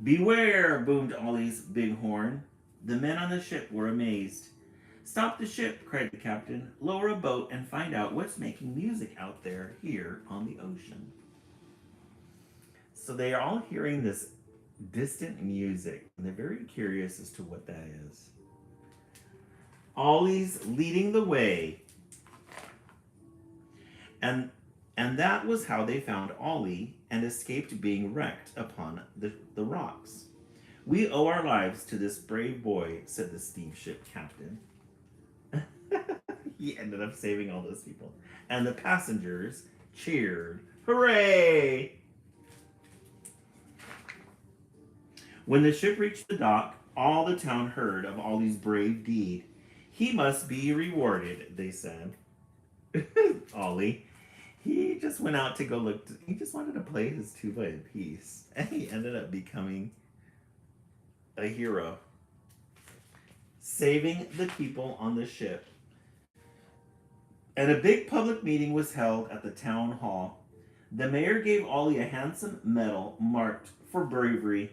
Beware, boomed Ollie's big horn. The men on the ship were amazed. Stop the ship, cried the captain. Lower a boat and find out what's making music out there here on the ocean. So they are all hearing this distant music, and they're very curious as to what that is. Ollie's leading the way. And that was how they found Ollie and escaped being wrecked upon the rocks. We owe our lives to this brave boy, said the steamship captain. He ended up saving all those people. And the passengers cheered. Hooray! When the ship reached the dock, all the town heard of Ollie's brave deed. He must be rewarded, they said. Ollie, he just went out to go look. He just wanted to play his tuba in peace. And he ended up becoming a hero. Saving the people on the ship. And a big public meeting was held at the town hall. The mayor gave Ollie a handsome medal marked for bravery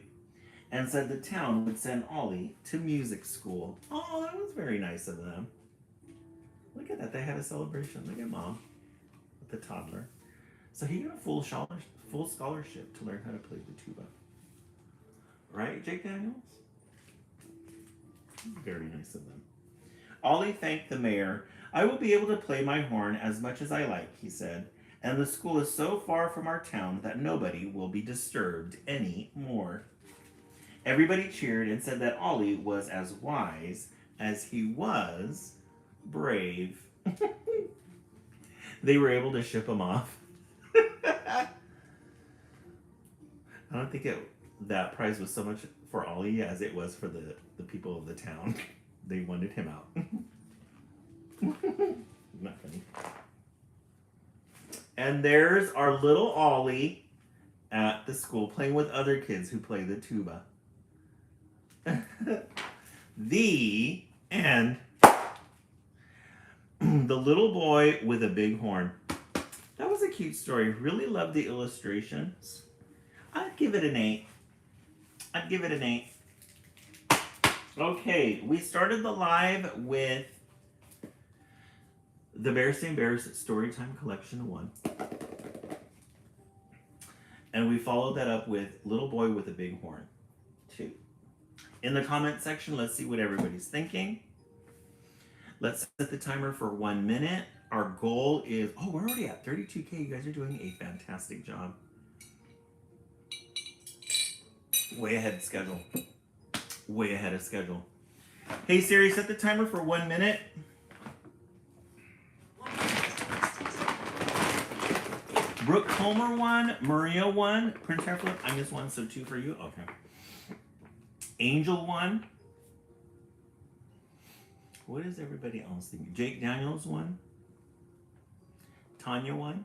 and said the town would send Ollie to music school. Oh, that was very nice of them. Look at that. They had a celebration. Look at Mom with the toddler. So he got a full scholarship to learn how to play the tuba. Right, Jake Daniels? Very nice of them. Ollie thanked the mayor. I will be able to play my horn as much as I like, he said. And the school is so far from our town that nobody will be disturbed any more. Everybody cheered and said that Ollie was as wise as he was brave. They were able to ship him off. I don't think that prize was so much for Ollie as it was for the people of the town. They wanted him out. Not funny. And there's our little Ollie at the school playing with other kids who play the tuba. The end. The little boy with a big horn. That was a cute story. Really loved the illustrations. I'd give it an 8. I'd give it an 8. Okay, we started the live with the Bearstein Bears Storytime Collection 1. And we followed that up with Little Boy with a Big Horn 2. In the comment section, let's see what everybody's thinking. Let's set the timer for 1 minute. Our goal is, oh, we're already at 32K. You guys are doing a fantastic job. Way ahead of schedule. Way ahead of schedule. Hey Siri, set the timer for 1 minute. Brooke Homer won, Maria won, Prince Hairflip, I missed one, so 2 for you. Okay. Angel won. What is everybody else thinking? Jake Daniels won. Tanya won.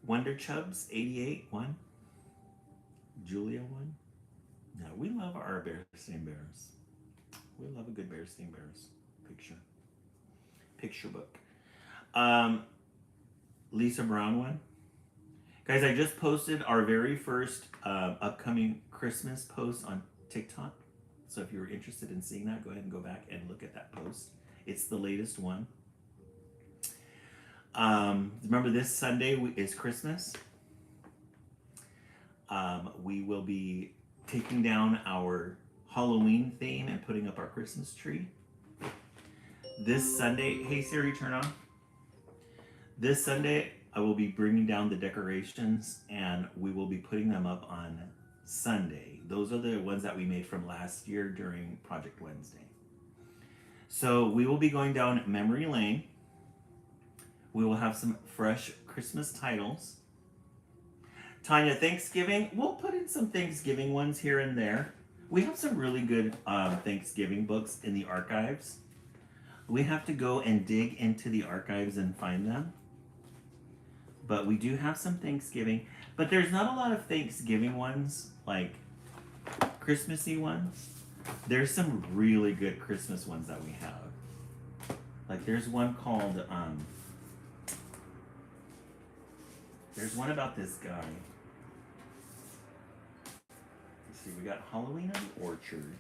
Wonder Chubbs 88 won. Julia won. No, we love our Bearstein Bears. We love a good Bearstein Bears picture. Picture book. Lisa Brown won. Guys, I just posted our very first upcoming Christmas post on TikTok. So if you're interested in seeing that, go ahead and go back and look at that post. It's the latest one. Remember, this Sunday is Christmas. We will be taking down our Halloween theme and putting up our Christmas tree. This Sunday, hey Siri, turn on. This Sunday, I will be bringing down the decorations and we will be putting them up on Sunday. Those are the ones that we made from last year during Project Wednesday. So we will be going down memory lane. We will have some fresh Christmas titles. Tanya, Thanksgiving, we'll put in some Thanksgiving ones here and there. We have some really good Thanksgiving books in the archives. We have to go and dig into the archives and find them. But we do have some Thanksgiving. But there's not a lot of Thanksgiving ones, like Christmassy ones. There's some really good Christmas ones that we have. Like there's one called, there's one about this guy. Let's see, we got Halloween on the Orchard.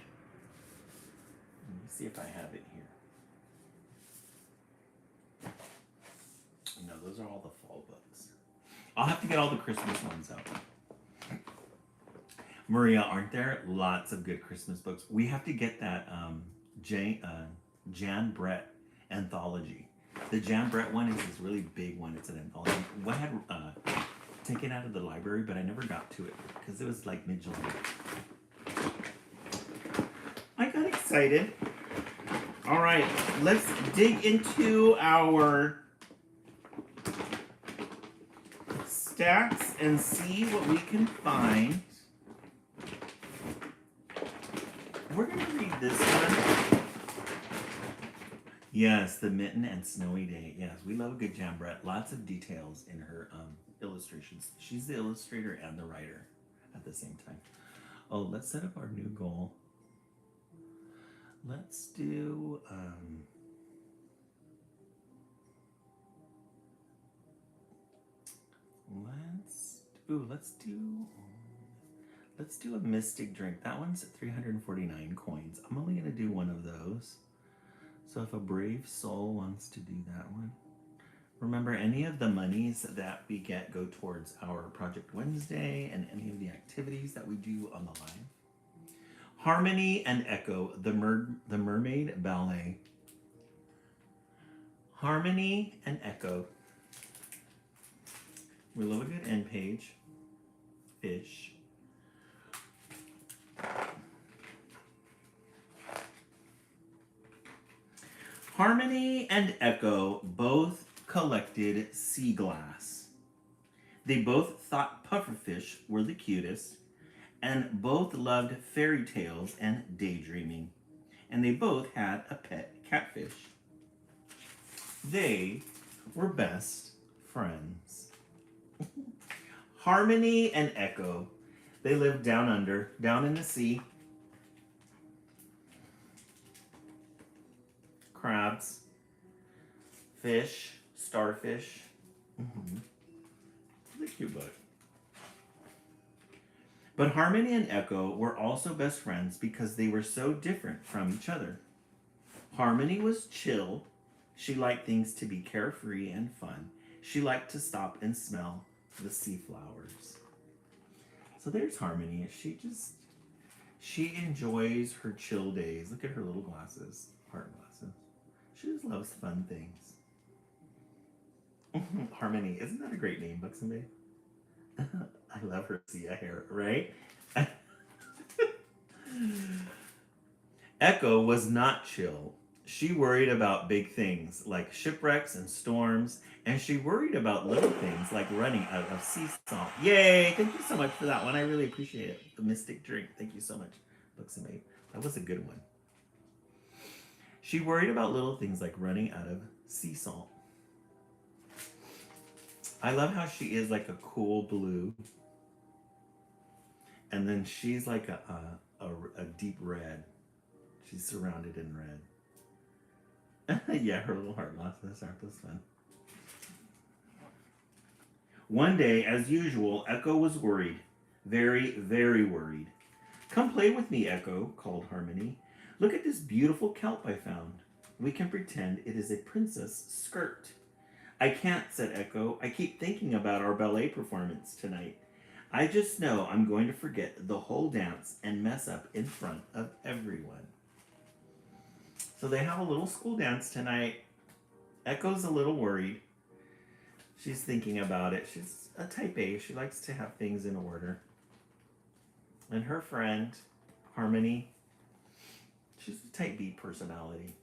Let me see if I have it here. No, those are all the fall books. I'll have to get all the Christmas ones out. Maria, aren't there lots of good Christmas books? We have to get that Jan Brett anthology. The Jan Brett one is this really big one. It's an anthology. I had taken out of the library, but I never got to it because it was like mid-July. I got excited. All right, let's dig into our stacks and see what we can find. We're going to read this one. Yes, The Mitten and Snowy Day. Yes, we love a good Jan Brett. Lots of details in her illustrations. She's the illustrator and the writer at the same time. Oh, let's set up our new goal. Let's do... Let's do a mystic drink. That one's at 349 coins. I'm only going to do one of those. So if a brave soul wants to do that one. Remember, any of the monies that we get go towards our Project Wednesday and any of the activities that we do on the line. Harmony and Echo, the Mermaid Ballet. Harmony and Echo. We love a good end page. Fish. Harmony and Echo both collected sea glass. They both thought pufferfish were the cutest, and both loved fairy tales and daydreaming. And they both had a pet catfish. They were best friends. Harmony and Echo, they lived down under, down in the sea. Crabs, fish, starfish. It's a cute book. But Harmony and Echo were also best friends because they were so different from each other. Harmony was chill. She liked things to be carefree and fun. She liked to stop and smell the sea flowers. So there's Harmony. She enjoys her chill days. Look at her little glasses, heart glasses. She just loves fun things. Harmony, isn't that a great name, Buxom Babe? I love her Sia hair, right? Echo was not chill. She worried about big things like shipwrecks and storms, and she worried about little things like running out of sea salt. Yay! Thank you so much for that one. I really appreciate it. The Mystic Drink. Thank you so much, Buxom Babe. That was a good one. She worried about little things like running out of sea salt. I love how she is like a cool blue. And then she's like a deep red. She's surrounded in red. Yeah, her little heart glasses aren't this fun. One day, as usual, Echo was worried. Very, very worried. Come play with me, Echo, called Harmony. Look at this beautiful kelp I found. We can pretend it is a princess skirt. I can't, said Echo. I keep thinking about our ballet performance tonight. I just know I'm going to forget the whole dance and mess up in front of everyone. So they have a little school dance tonight. Echo's a little worried. She's thinking about it. She's a type A. She likes to have things in order. And her friend, Harmony, she's a type B personality.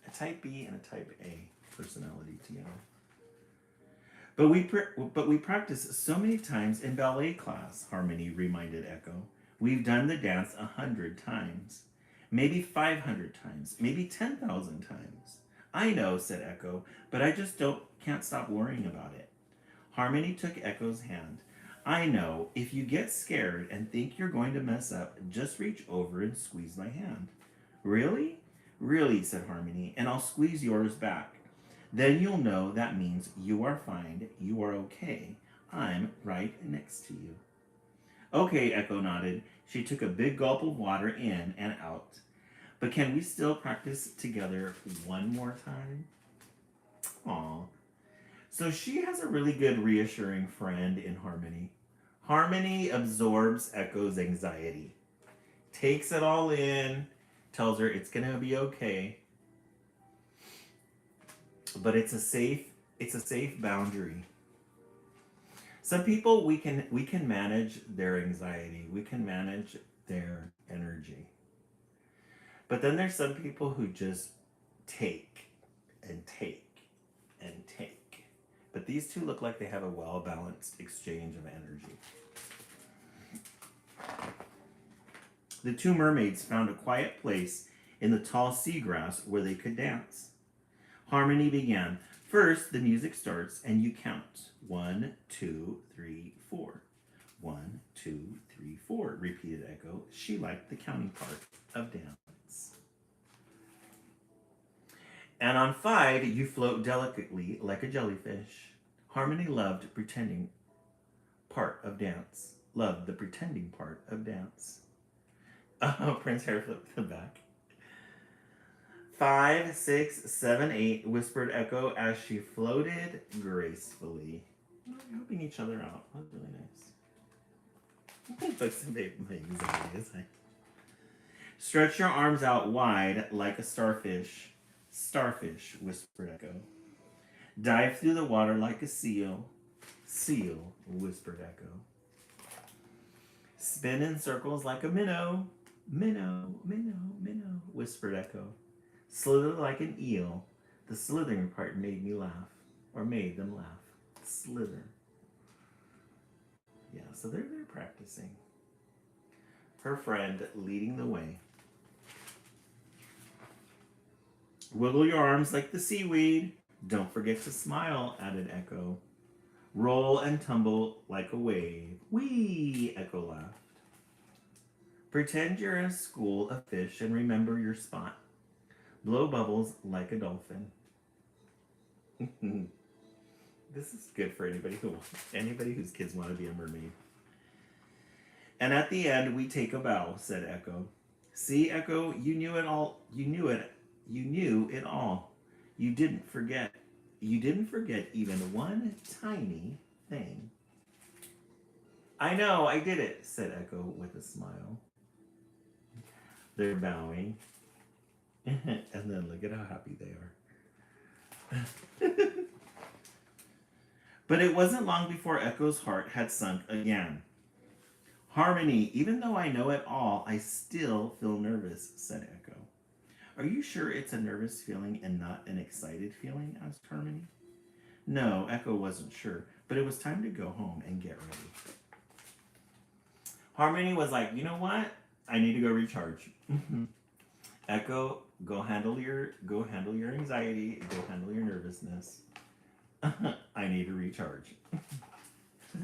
A type B and a type A personality together. But we practice so many times in ballet class, Harmony reminded Echo. We've done the dance 100 times, maybe 500 times, maybe 10,000 times. I know, said Echo, but I just can't stop worrying about it. Harmony took Echo's hand. I know, if you get scared and think you're going to mess up, just reach over and squeeze my hand. Really? Really, said Harmony, and I'll squeeze yours back. Then you'll know that means you are fine, you are okay. I'm right next to you. Okay, Echo nodded. She took a big gulp of water in and out. But can we still practice together one more time? Aw. So she has a really good reassuring friend in Harmony. Harmony absorbs Echo's anxiety, takes it all in, tells her it's gonna be okay. But it's a safe boundary. Some people we can manage their anxiety, we can manage their energy. But then there's some people who just take and take and take. But these two look like they have a well-balanced exchange of energy. The two mermaids found a quiet place in the tall seagrass where they could dance. Harmony began. First, the music starts and you count. 1, 2, 3, 4. 1, 2, 3, 4, repeated Echo. She liked the counting part of dance. And on 5, you float delicately like a jellyfish. Harmony loved the pretending part of dance. Oh, Prince Harry flipped the back. 5, 6, 7, 8, whispered Echo as she floated gracefully. Helping each other out. That was really nice. Books and baby anxiety, isn't it? Stretch your arms out wide like a starfish. Starfish, whispered Echo. Dive through the water like a seal. Seal, whispered Echo. Spin in circles like a minnow. Minnow, minnow, minnow, whispered Echo. Slither like an eel. The slithering part made me laugh. Or made them laugh. Slither. Yeah, so they're practicing. Her friend leading the way. Wiggle your arms like the seaweed. Don't forget to smile, added Echo. Roll and tumble like a wave. Whee! Echo laughed. Pretend you're in a school of fish and remember your spot. Blow bubbles like a dolphin. This is good for anybody whose kids want to be a mermaid. And at the end, we take a bow, said Echo. See, Echo, you knew it all. You knew it all. You didn't forget. You didn't forget even one tiny thing. I know, I did it, said Echo with a smile. They're bowing. And then look at how happy they are. But it wasn't long before Echo's heart had sunk again. Harmony, even though I know it all, I still feel nervous, said Echo. Are you sure it's a nervous feeling and not an excited feeling? Asked Harmony. No, Echo wasn't sure, but it was time to go home and get ready. Harmony was like, you know what? I need to go recharge. Echo, go handle your anxiety, go handle your nervousness. I need to recharge.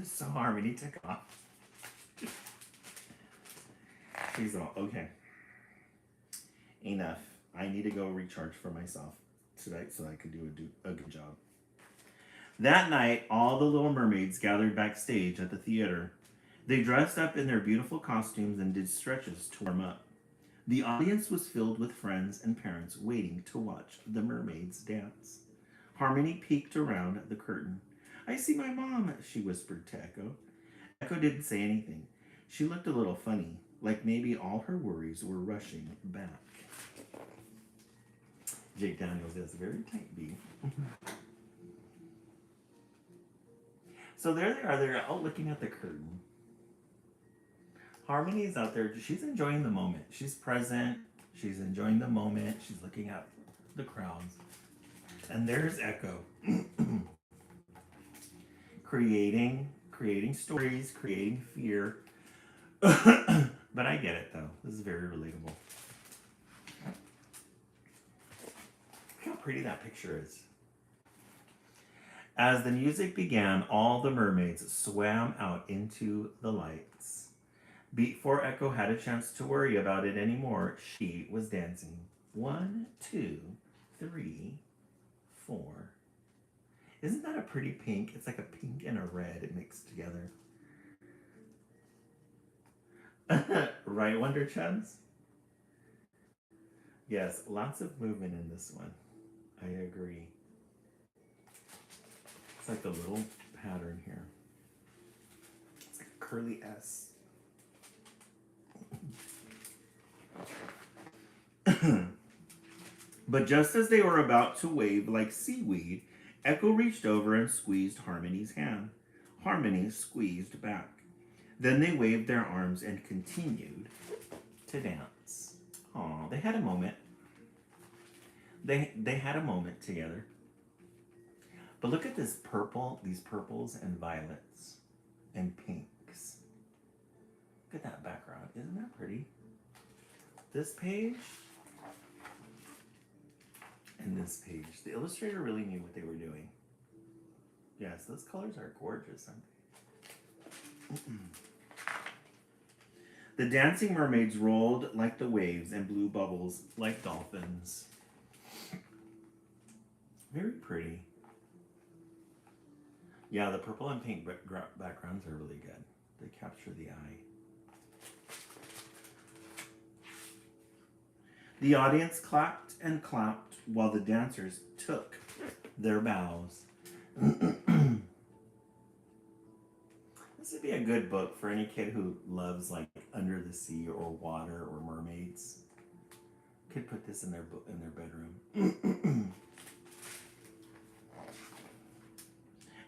So Harmony took off. She's all, okay. Enough. I need to go recharge for myself tonight so I could do a good job. That night, all the little mermaids gathered backstage at the theater. They dressed up in their beautiful costumes and did stretches to warm up. The audience was filled with friends and parents waiting to watch the mermaids dance. Harmony peeked around the curtain. I see my mom, she whispered to Echo. Echo didn't say anything. She looked a little funny, like maybe all her worries were rushing back. Jake Daniels has a very tight B. So there they are. They're out looking at the curtain. Harmony is out there. She's enjoying the moment. She's present. She's enjoying the moment. She's looking at the crowds. And there's Echo. creating stories, creating fear. But But I get it though. This is very relatable. Look how pretty that picture is. As the music began, all the mermaids swam out into the lights. Before Echo had a chance to worry about it anymore, she was dancing. 1, 2, 3, 4. Isn't that a pretty pink? It's like a pink and a red mixed together. Right, Wonder Chuds? Yes, lots of movement in this one. I agree. It's like a little pattern here. It's like a curly S. But just as they were about to wave like seaweed, Echo reached over and squeezed Harmony's hand. Harmony squeezed back. Then they waved their arms and continued to dance. Aw, they had a moment. They had a moment together. But look at this purple, these purples and violets and pinks. Look at that background. Isn't that pretty? This page and this page. The illustrator really knew what they were doing. Yes, those colors are gorgeous, aren't they? The dancing mermaids rolled like the waves and blew bubbles like dolphins. Very pretty. Yeah, the purple and pink backgrounds are really good. They capture the eye. The audience clapped and clapped while the dancers took their bows. This would be a good book for any kid who loves like under the sea or water or mermaids. Could put this in their bedroom.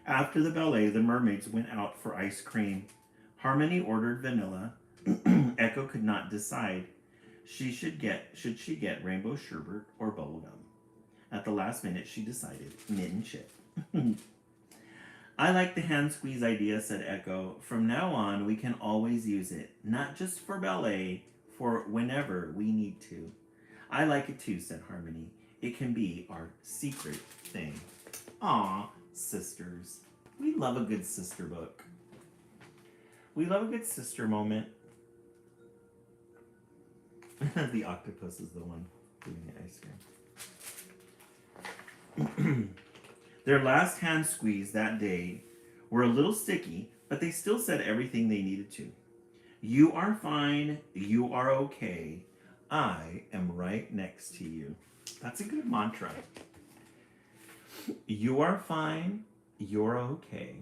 After the ballet, the mermaids went out for ice cream. Harmony ordered vanilla. Echo could not decide. Should she get rainbow sherbet or bubblegum? At the last minute, she decided mint and chip. I like the hand squeeze idea, said Echo. From now on, we can always use it. Not just for ballet, for whenever we need to. I like it too, said Harmony. It can be our secret thing. Aw, sisters. We love a good sister book. We love a good sister moment. The octopus is the one giving the ice cream. Their last hand squeeze that day were a little sticky, but they still said everything they needed to. You are fine. You are okay. I am right next to you. That's a good mantra. You are fine. You're okay.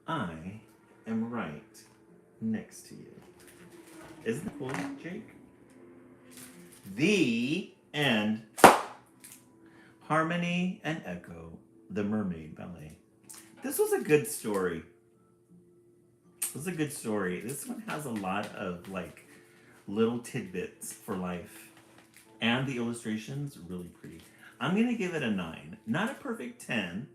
I am right next to you. Isn't that cool, Jake? The end. Harmony and Echo, the Mermaid Ballet. This was a good story. It was a good story. This one has a lot of like little tidbits for life. And the illustration's really pretty. I'm going to give it a 9. Not a perfect 10.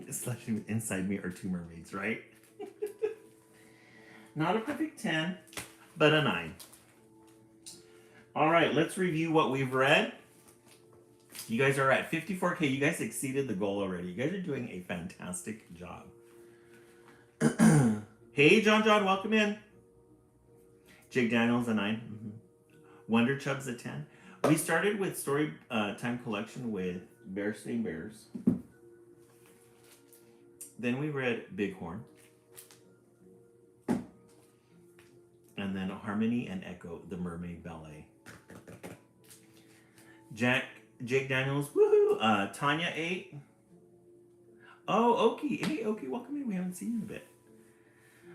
Especially inside me are 2 mermaids, right? Not a perfect 10, but a 9. All right, let's review what we've read. You guys are at 54K. You guys exceeded the goal already. You guys are doing a fantastic job. Hey, John, welcome in. Jake Daniels, a 9. Mm-hmm. Wonder Chubs, a 10. We started with Story Time Collection with Bear Stain Bears. Then we read Bighorn. And then Harmony and Echo, the Mermaid Ballet. Jake Daniels, woohoo! Tanya 8. Oh, Oki. Hey, Oki, welcome in. We haven't seen you in a bit.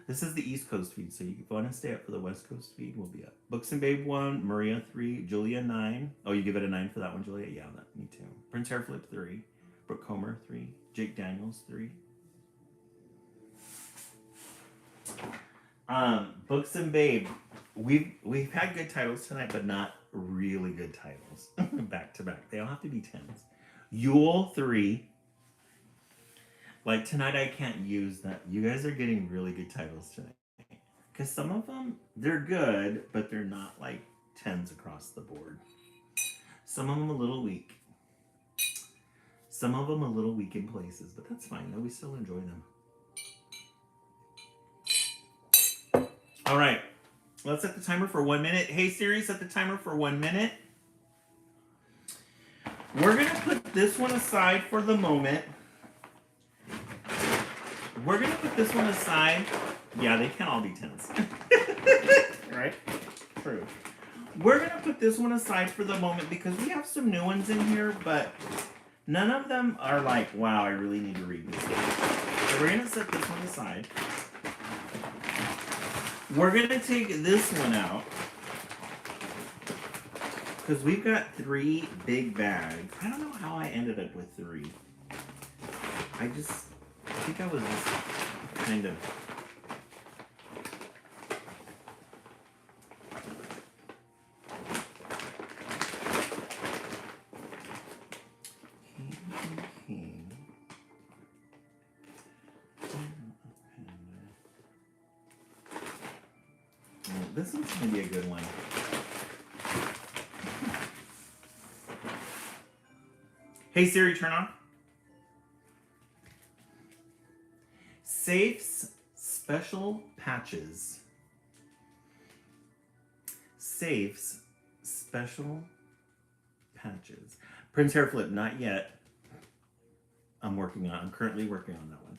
This is the East Coast feed, so you want to stay up for the West Coast feed, we'll be up. Books and Babe 1, Maria 3, Julia 9. Oh, you give it a 9 for that one, Julia? Yeah, me too. Prince Hairflip 3, Brooke Comer 3, Jake Daniels 3. Books and Babe. We've had good titles tonight, but not really good titles. Back to back. They all have to be 10s. Yule 3. Like tonight I can't use that. You guys are getting really good titles tonight. Because some of them, they're good, but they're not like 10s across the board. Some of them a little weak. Some of them a little weak in places, but that's fine. No, we still enjoy them. All right. Let's set the timer for 1 minute. Hey Siri, set the timer for 1 minute. We're going to put this one aside for the moment. We're going to put this one aside. Yeah, they can't all be 10s. Right? True. We're going to put this one aside for the moment because we have some new ones in here, but none of them are like, wow, I really need to read this one. So we're going to set this one aside. We're going to take this one out because we've got 3 big bags. I don't know how I ended up with 3. I think I was just kind of... This one's going to be a good one. Hey Siri, turn on. Safe's Special Patches. Safe's Special Patches. Prince Hair Flip, not yet. I'm currently working on that one.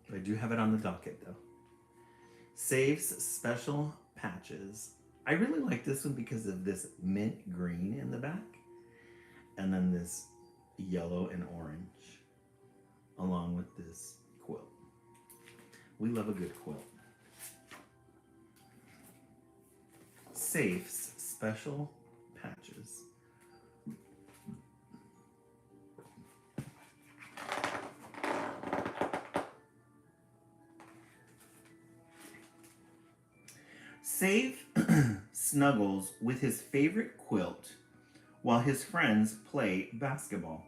But I do have it on the docket though. Safe's Special Patches. I really like this one because of this mint green in the back. And then this yellow and orange. Along with this quilt. We love a good quilt. Safe's Special Patches. Safe snuggles with his favorite quilt while his friends play basketball.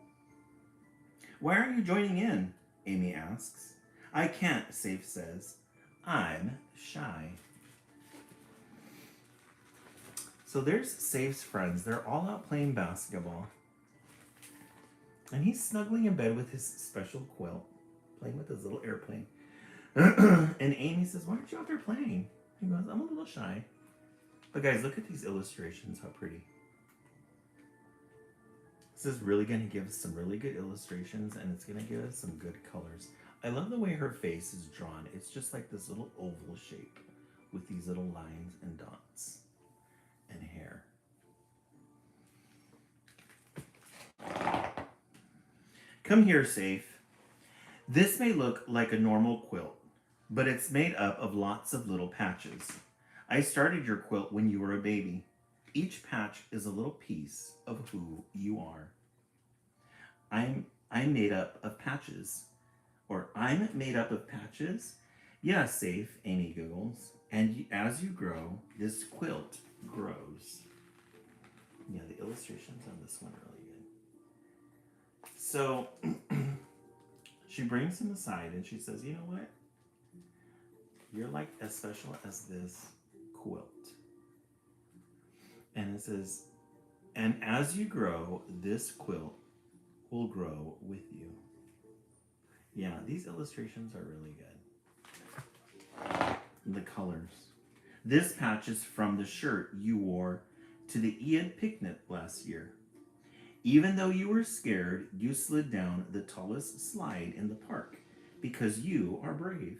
Why aren't you joining in? Amy asks. I can't, Safe says. I'm shy. So there's Safe's friends. They're all out playing basketball. And he's snuggling in bed with his special quilt, playing with his little airplane. And Amy says, why aren't you out there playing? He goes, I'm a little shy. But guys, look at these illustrations, how pretty. This is really going to give us some really good illustrations, and it's going to give us some good colors. I love the way her face is drawn. It's just like this little oval shape with these little lines and dots and hair. Come here, Safe. This may look like a normal quilt, but it's made up of lots of little patches. I started your quilt when you were a baby. Each patch is a little piece of who you are. I'm made up of patches. Or I'm made up of patches? Yeah, Safe, Amy giggles. And as you grow, this quilt grows. Yeah, the illustrations on this one are really good. So she brings him aside and she says, you know what? You're like as special as this quilt. And it says, and as you grow, this quilt will grow with you. Yeah, these illustrations are really good. The colors. This patch is from the shirt you wore to the Eid picnic last year. Even though you were scared, you slid down the tallest slide in the park because you are brave.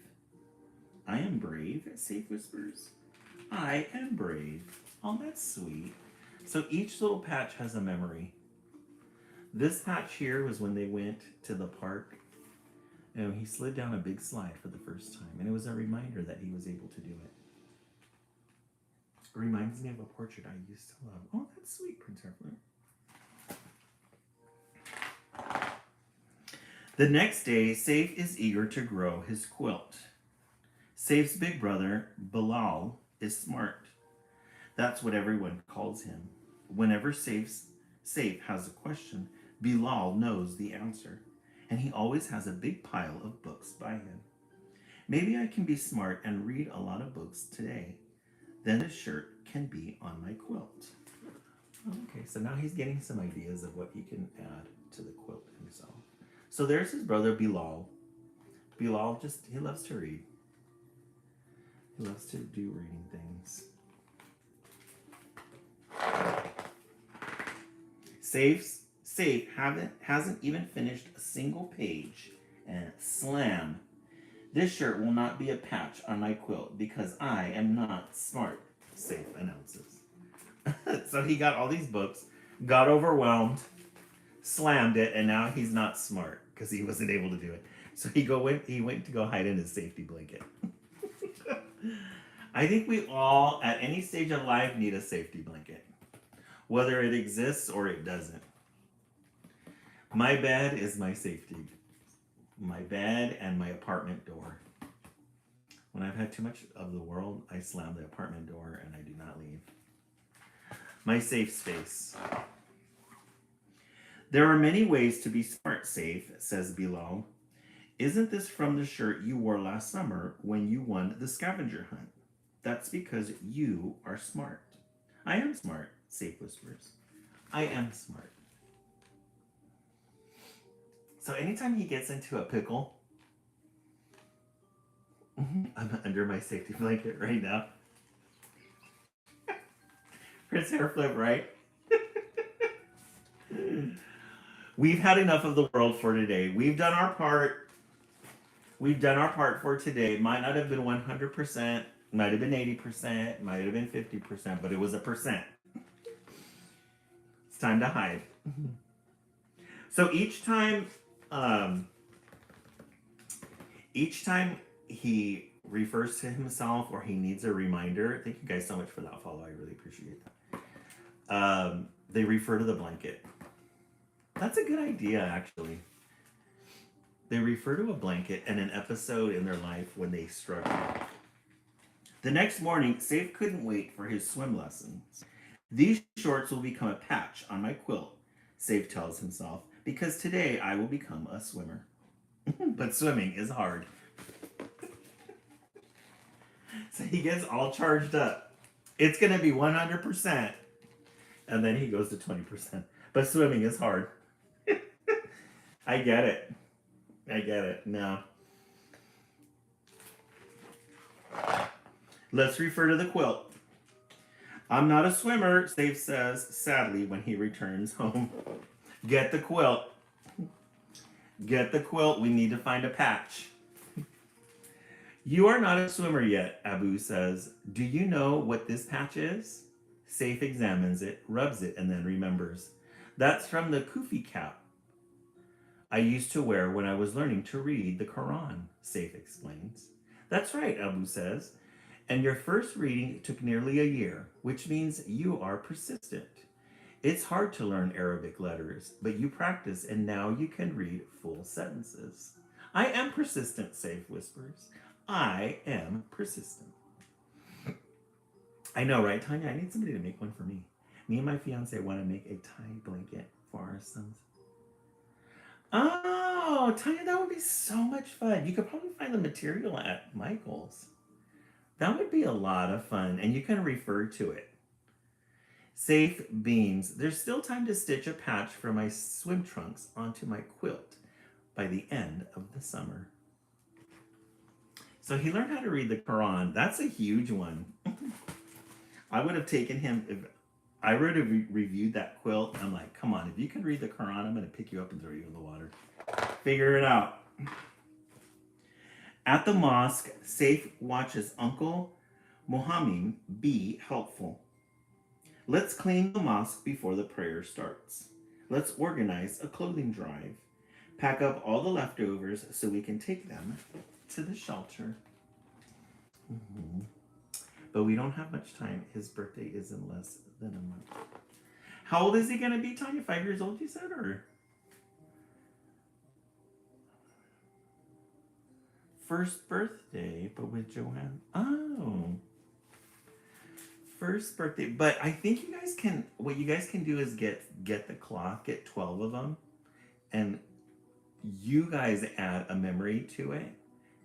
I am brave, Safe whispers. I am brave. Oh, that's sweet. So each little patch has a memory. This patch here was when they went to the park. And he slid down a big slide for the first time. And it was a reminder that he was able to do it. It reminds me of a portrait I used to love. Oh, that's sweet, Prince Harfleur. The next day, Safe is eager to grow his quilt. Safe's big brother, Bilal, is smart. That's what everyone calls him. Whenever Safe has a question, Bilal knows the answer. And he always has a big pile of books by him. Maybe I can be smart and read a lot of books today. Then the shirt can be on my quilt. Okay, so now he's getting some ideas of what he can add to the quilt himself. So there's his brother Bilal. Bilal he loves to read. He loves to do reading things. Safe hasn't even finished a single page. And slam. This shirt will not be a patch on my quilt because I am not smart, Safe announces. So he got all these books, got overwhelmed, slammed it, and now he's not smart because he wasn't able to do it. So he went to go hide in his safety blanket. I think we all, at any stage of life, need a safety blanket, whether it exists or it doesn't. My bed is my safety. My bed and my apartment door. When I've had too much of the world, I slam the apartment door and I do not leave. My safe space. There are many ways to be smart, Safe, says Bilal. Isn't this from the shirt you wore last summer when you won the scavenger hunt? That's because you are smart. I am smart, Safe whispers. I am smart. So anytime he gets into a pickle, I'm under my safety blanket right now. Prince hair flip, right? We've had enough of the world for today. We've done our part. We've done our part for today. Might not have been 100%, might have been 80%, might have been 50%, but it was a percent. It's time to hide. So each time he refers to himself or he needs a reminder, thank you guys so much for that follow. I really appreciate that. They refer to the blanket. That's a good idea, actually. They refer to a blanket and an episode in their life when they struggled. The next morning, Safe couldn't wait for his swim lessons. These shorts will become a patch on my quilt, Safe tells himself, because today I will become a swimmer. But swimming is hard. So he gets all charged up. It's going to be 100%. And then he goes to 20%. But swimming is hard. I get it. I get it. No. Let's refer to the quilt. I'm not a swimmer, Safe says sadly when he returns home. Get the quilt. Get the quilt. We need to find a patch. You are not a swimmer yet, Abu says. Do you know what this patch is? Safe examines it, rubs it, and then remembers. That's from the kufi cap I used to wear when I was learning to read the Quran, Safe explains. That's right, Abu says. And your first reading took nearly a year, which means you are persistent. It's hard to learn Arabic letters, but you practice and now you can read full sentences. I am persistent, Safe whispers. I am persistent. I know, right, Tanya? I need somebody to make one for me. Me and my fiance want to make a tie blanket for our sons. Oh, Tanya, that would be so much fun. You could probably find the material at Michael's. That would be a lot of fun, and you can refer to it. Safe beams. There's still time to stitch a patch for my swim trunks onto my quilt by the end of the summer. So he learned how to read the Quran. That's a huge one. I would have taken him, if I would have reviewed that quilt. I'm like, come on, if you can read the Quran, I'm going to pick you up and throw you in the water. Figure it out. At the mosque, Safe watches Uncle Mohammed be helpful. Let's clean the mosque before the prayer starts. Let's organize a clothing drive. Pack up all the leftovers so we can take them to the shelter. Mm-hmm. But we don't have much time. His birthday is in less than a month. How old is he going to be, Tanya? 5 years old, you said? Or first birthday, but with Joanne. Oh. First birthday. But I think you guys can, what you guys can do is get the cloth, get 12 of them, and you guys add a memory to it.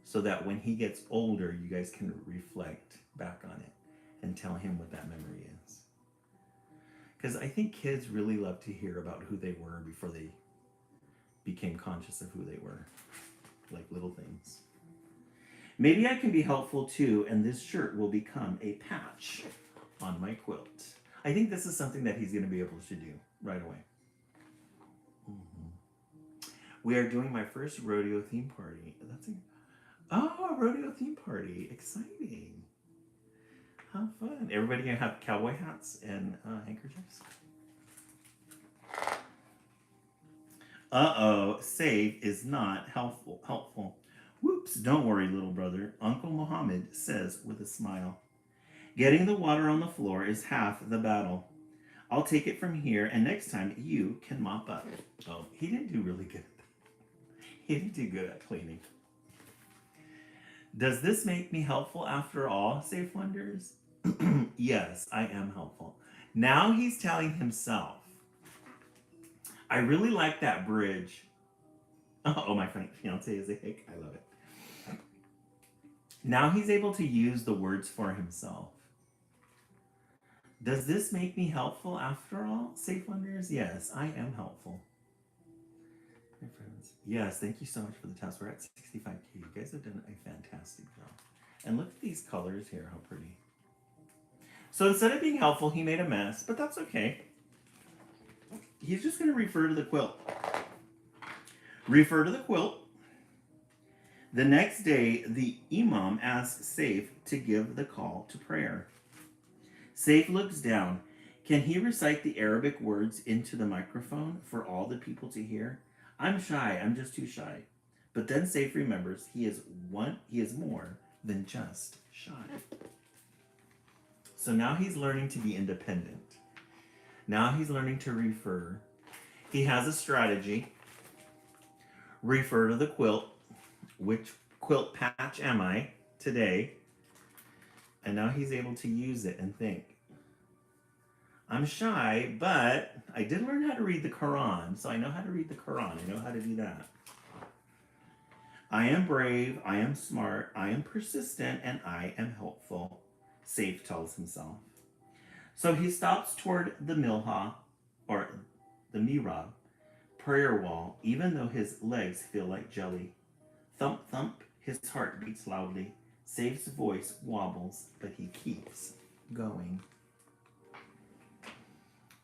so that when he gets older, you guys can reflect back on it and tell him what that memory is. Because I think kids really love to hear about who they were before they became conscious of who they were, like little things. Maybe I can be helpful too, and this shirt will become a patch on my quilt. I think this is something that he's going to be able to do right away. We are doing my first rodeo theme party. A rodeo theme party. Exciting. How fun. Everybody gonna have cowboy hats and handkerchiefs? Save is not helpful. Whoops, don't worry, little brother. Uncle Mohammed says with a smile. Getting the water on the floor is half the battle. I'll take it from here, and next time you can mop up. Oh, he didn't do really good at that. He didn't do good at cleaning. Does this make me helpful after all? Safe wonders. Yes, I am helpful. Now he's telling himself. I really like that bridge. Oh, my fiance is a hick. I love it. Now he's able to use the words for himself. Does this make me helpful after all? Safe wonders? Yes, I am helpful. My friends. Yes, thank you so much for the test. We're at 65K. You guys have done a fantastic job. And look at these colors here. How pretty. So instead of being helpful, he made a mess, but that's okay. He's just going to refer to the quilt. Refer to the quilt. The next day, the imam asks Saif to give the call to prayer. Saif looks down. Can he recite the Arabic words into the microphone for all the people to hear? I'm shy. I'm just too shy. But then Saif remembers he is more than just shy. So now he's learning to be independent. Now he's learning to refer. He has a strategy. Refer to the quilt. Which quilt patch am I today? And now he's able to use it and think. I'm shy, but I did learn how to read the Quran, so I know how to read the Quran. I know how to do that. I am brave, I am smart, I am persistent, and I am helpful, Saif tells himself. So he stops toward the milha, or the mihrab, prayer wall, even though his legs feel like jelly. Thump, thump, his heart beats loudly. Saif's voice wobbles, but he keeps going.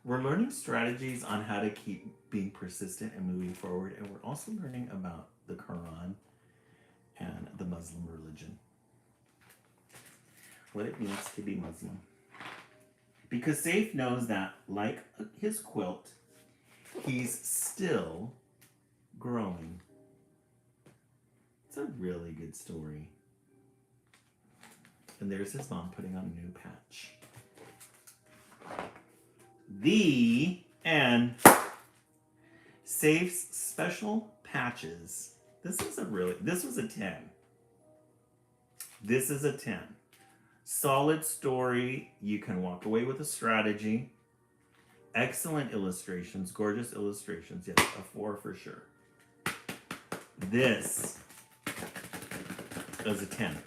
We're learning strategies on how to keep being persistent and moving forward, and we're also learning about the Quran and the Muslim religion. What it means to be Muslim. Because Saif knows that, like his quilt, he's still growing. It's a really good story. And there's his mom putting on a new patch. The end. Saif's special patches. This was a 10. This is a 10. Solid story. You can walk away with a strategy. Excellent illustrations. Gorgeous illustrations. Yes, a 4 for sure. This is a 10.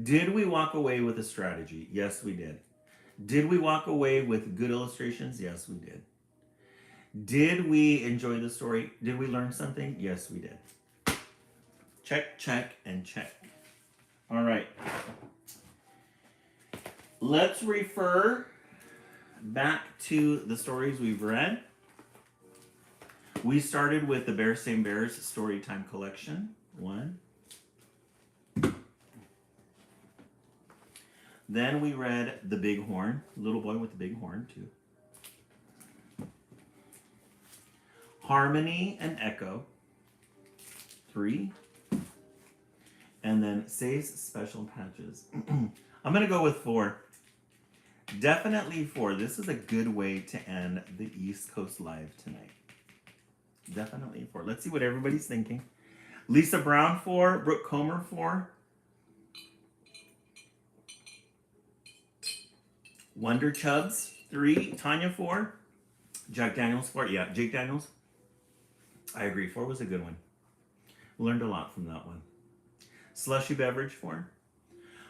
Did we walk away with a strategy? Yes, we did. Did we walk away with good illustrations? Yes, we did. Did we enjoy the story? Did we learn something? Yes, we did. Check, check, and check. All right. Let's refer back to the stories we've read. We started with the Bear Same Bears Storytime Collection. 1. Then we read The Big Horn, Little Boy with the Big Horn, 2. Harmony and Echo, 3. And then Say's Special Patches. I'm going to go with 4. Definitely 4. This is a good way to end the East Coast Live tonight. Definitely 4. Let's see what everybody's thinking. Lisa Brown, 4. Brooke Comer, 4. Wonder Chubbs, 3. Tanya, 4. Jack Daniels, 4. Yeah, Jake Daniels. I agree. 4 was a good one. Learned a lot from that one. Slushy beverage form.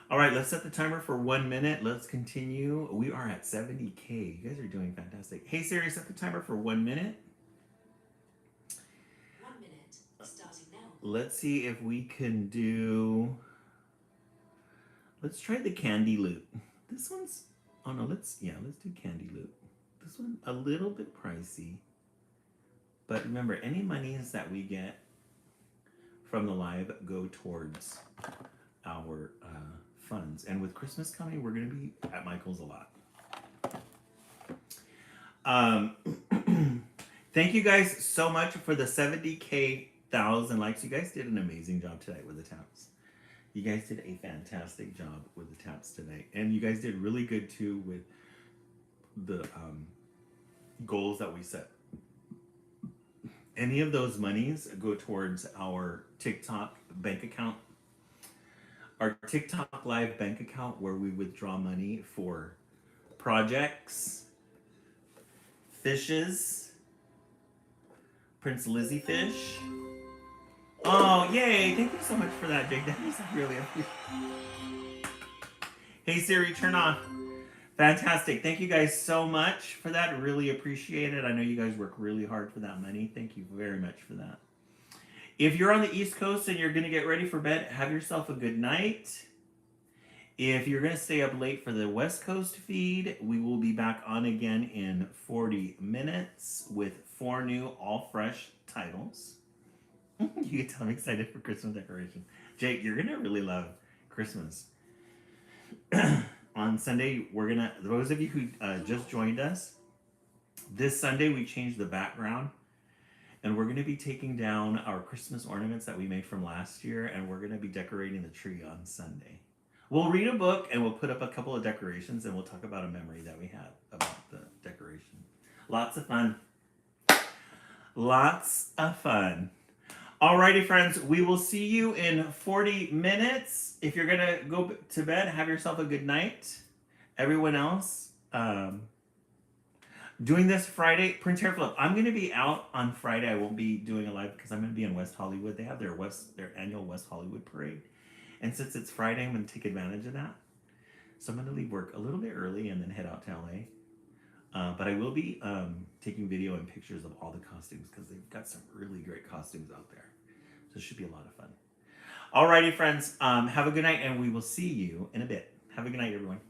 All right, let's set the timer for 1 minute. Let's continue. We are at 70K. You guys are doing fantastic. Hey Siri, set the timer for 1 minute. 1 minute, starting now. Let's see if we can do. Let's try the candy loot. This one's. Oh no, let's do candy loot. This one a little bit pricey. But remember, any monies that we get from the live go towards our funds. And with Christmas coming, we're going to be at Michael's a lot. Thank you guys so much for the 70,000 likes. You guys did an amazing job today with the taps. You guys did a fantastic job with the taps today. And you guys did really good too with the goals that we set. Any of those monies go towards our TikTok bank account. Our TikTok live bank account where we withdraw money for projects, fishes, Prince Lizzie fish. Oh, yay. Thank you so much for that, Jake. That is really appreciated. Hey, Siri, turn off. Fantastic. Thank you guys so much for that. Really appreciate it. I know you guys work really hard for that money. Thank you very much for that. If you're on the East Coast and you're going to get ready for bed, have yourself a good night. If you're going to stay up late for the West Coast feed, we will be back on again in 40 minutes with 4 new all fresh titles. You can tell I'm excited for Christmas decoration. Jake, you're going to really love Christmas. On Sunday, we're going to, those of you who just joined us, this Sunday we changed the background. And we're going to be taking down our Christmas ornaments that we made from last year, and we're going to be decorating the tree on Sunday. We'll read a book, and we'll put up a couple of decorations, and we'll talk about a memory that we had about the decoration. Lots of fun. Lots of fun. Alrighty, friends, we will see you in 40 minutes. If you're going to go to bed, have yourself a good night. Everyone else, doing this Friday, Prince Hair Flip. I'm going to be out on Friday. I won't be doing a live because I'm going to be in West Hollywood. They have their annual West Hollywood parade. And since it's Friday, I'm going to take advantage of that. So I'm going to leave work a little bit early and then head out to LA. But I will be taking video and pictures of all the costumes because they've got some really great costumes out there. So it should be a lot of fun. Alrighty, friends. Have a good night and we will see you in a bit. Have a good night, everyone.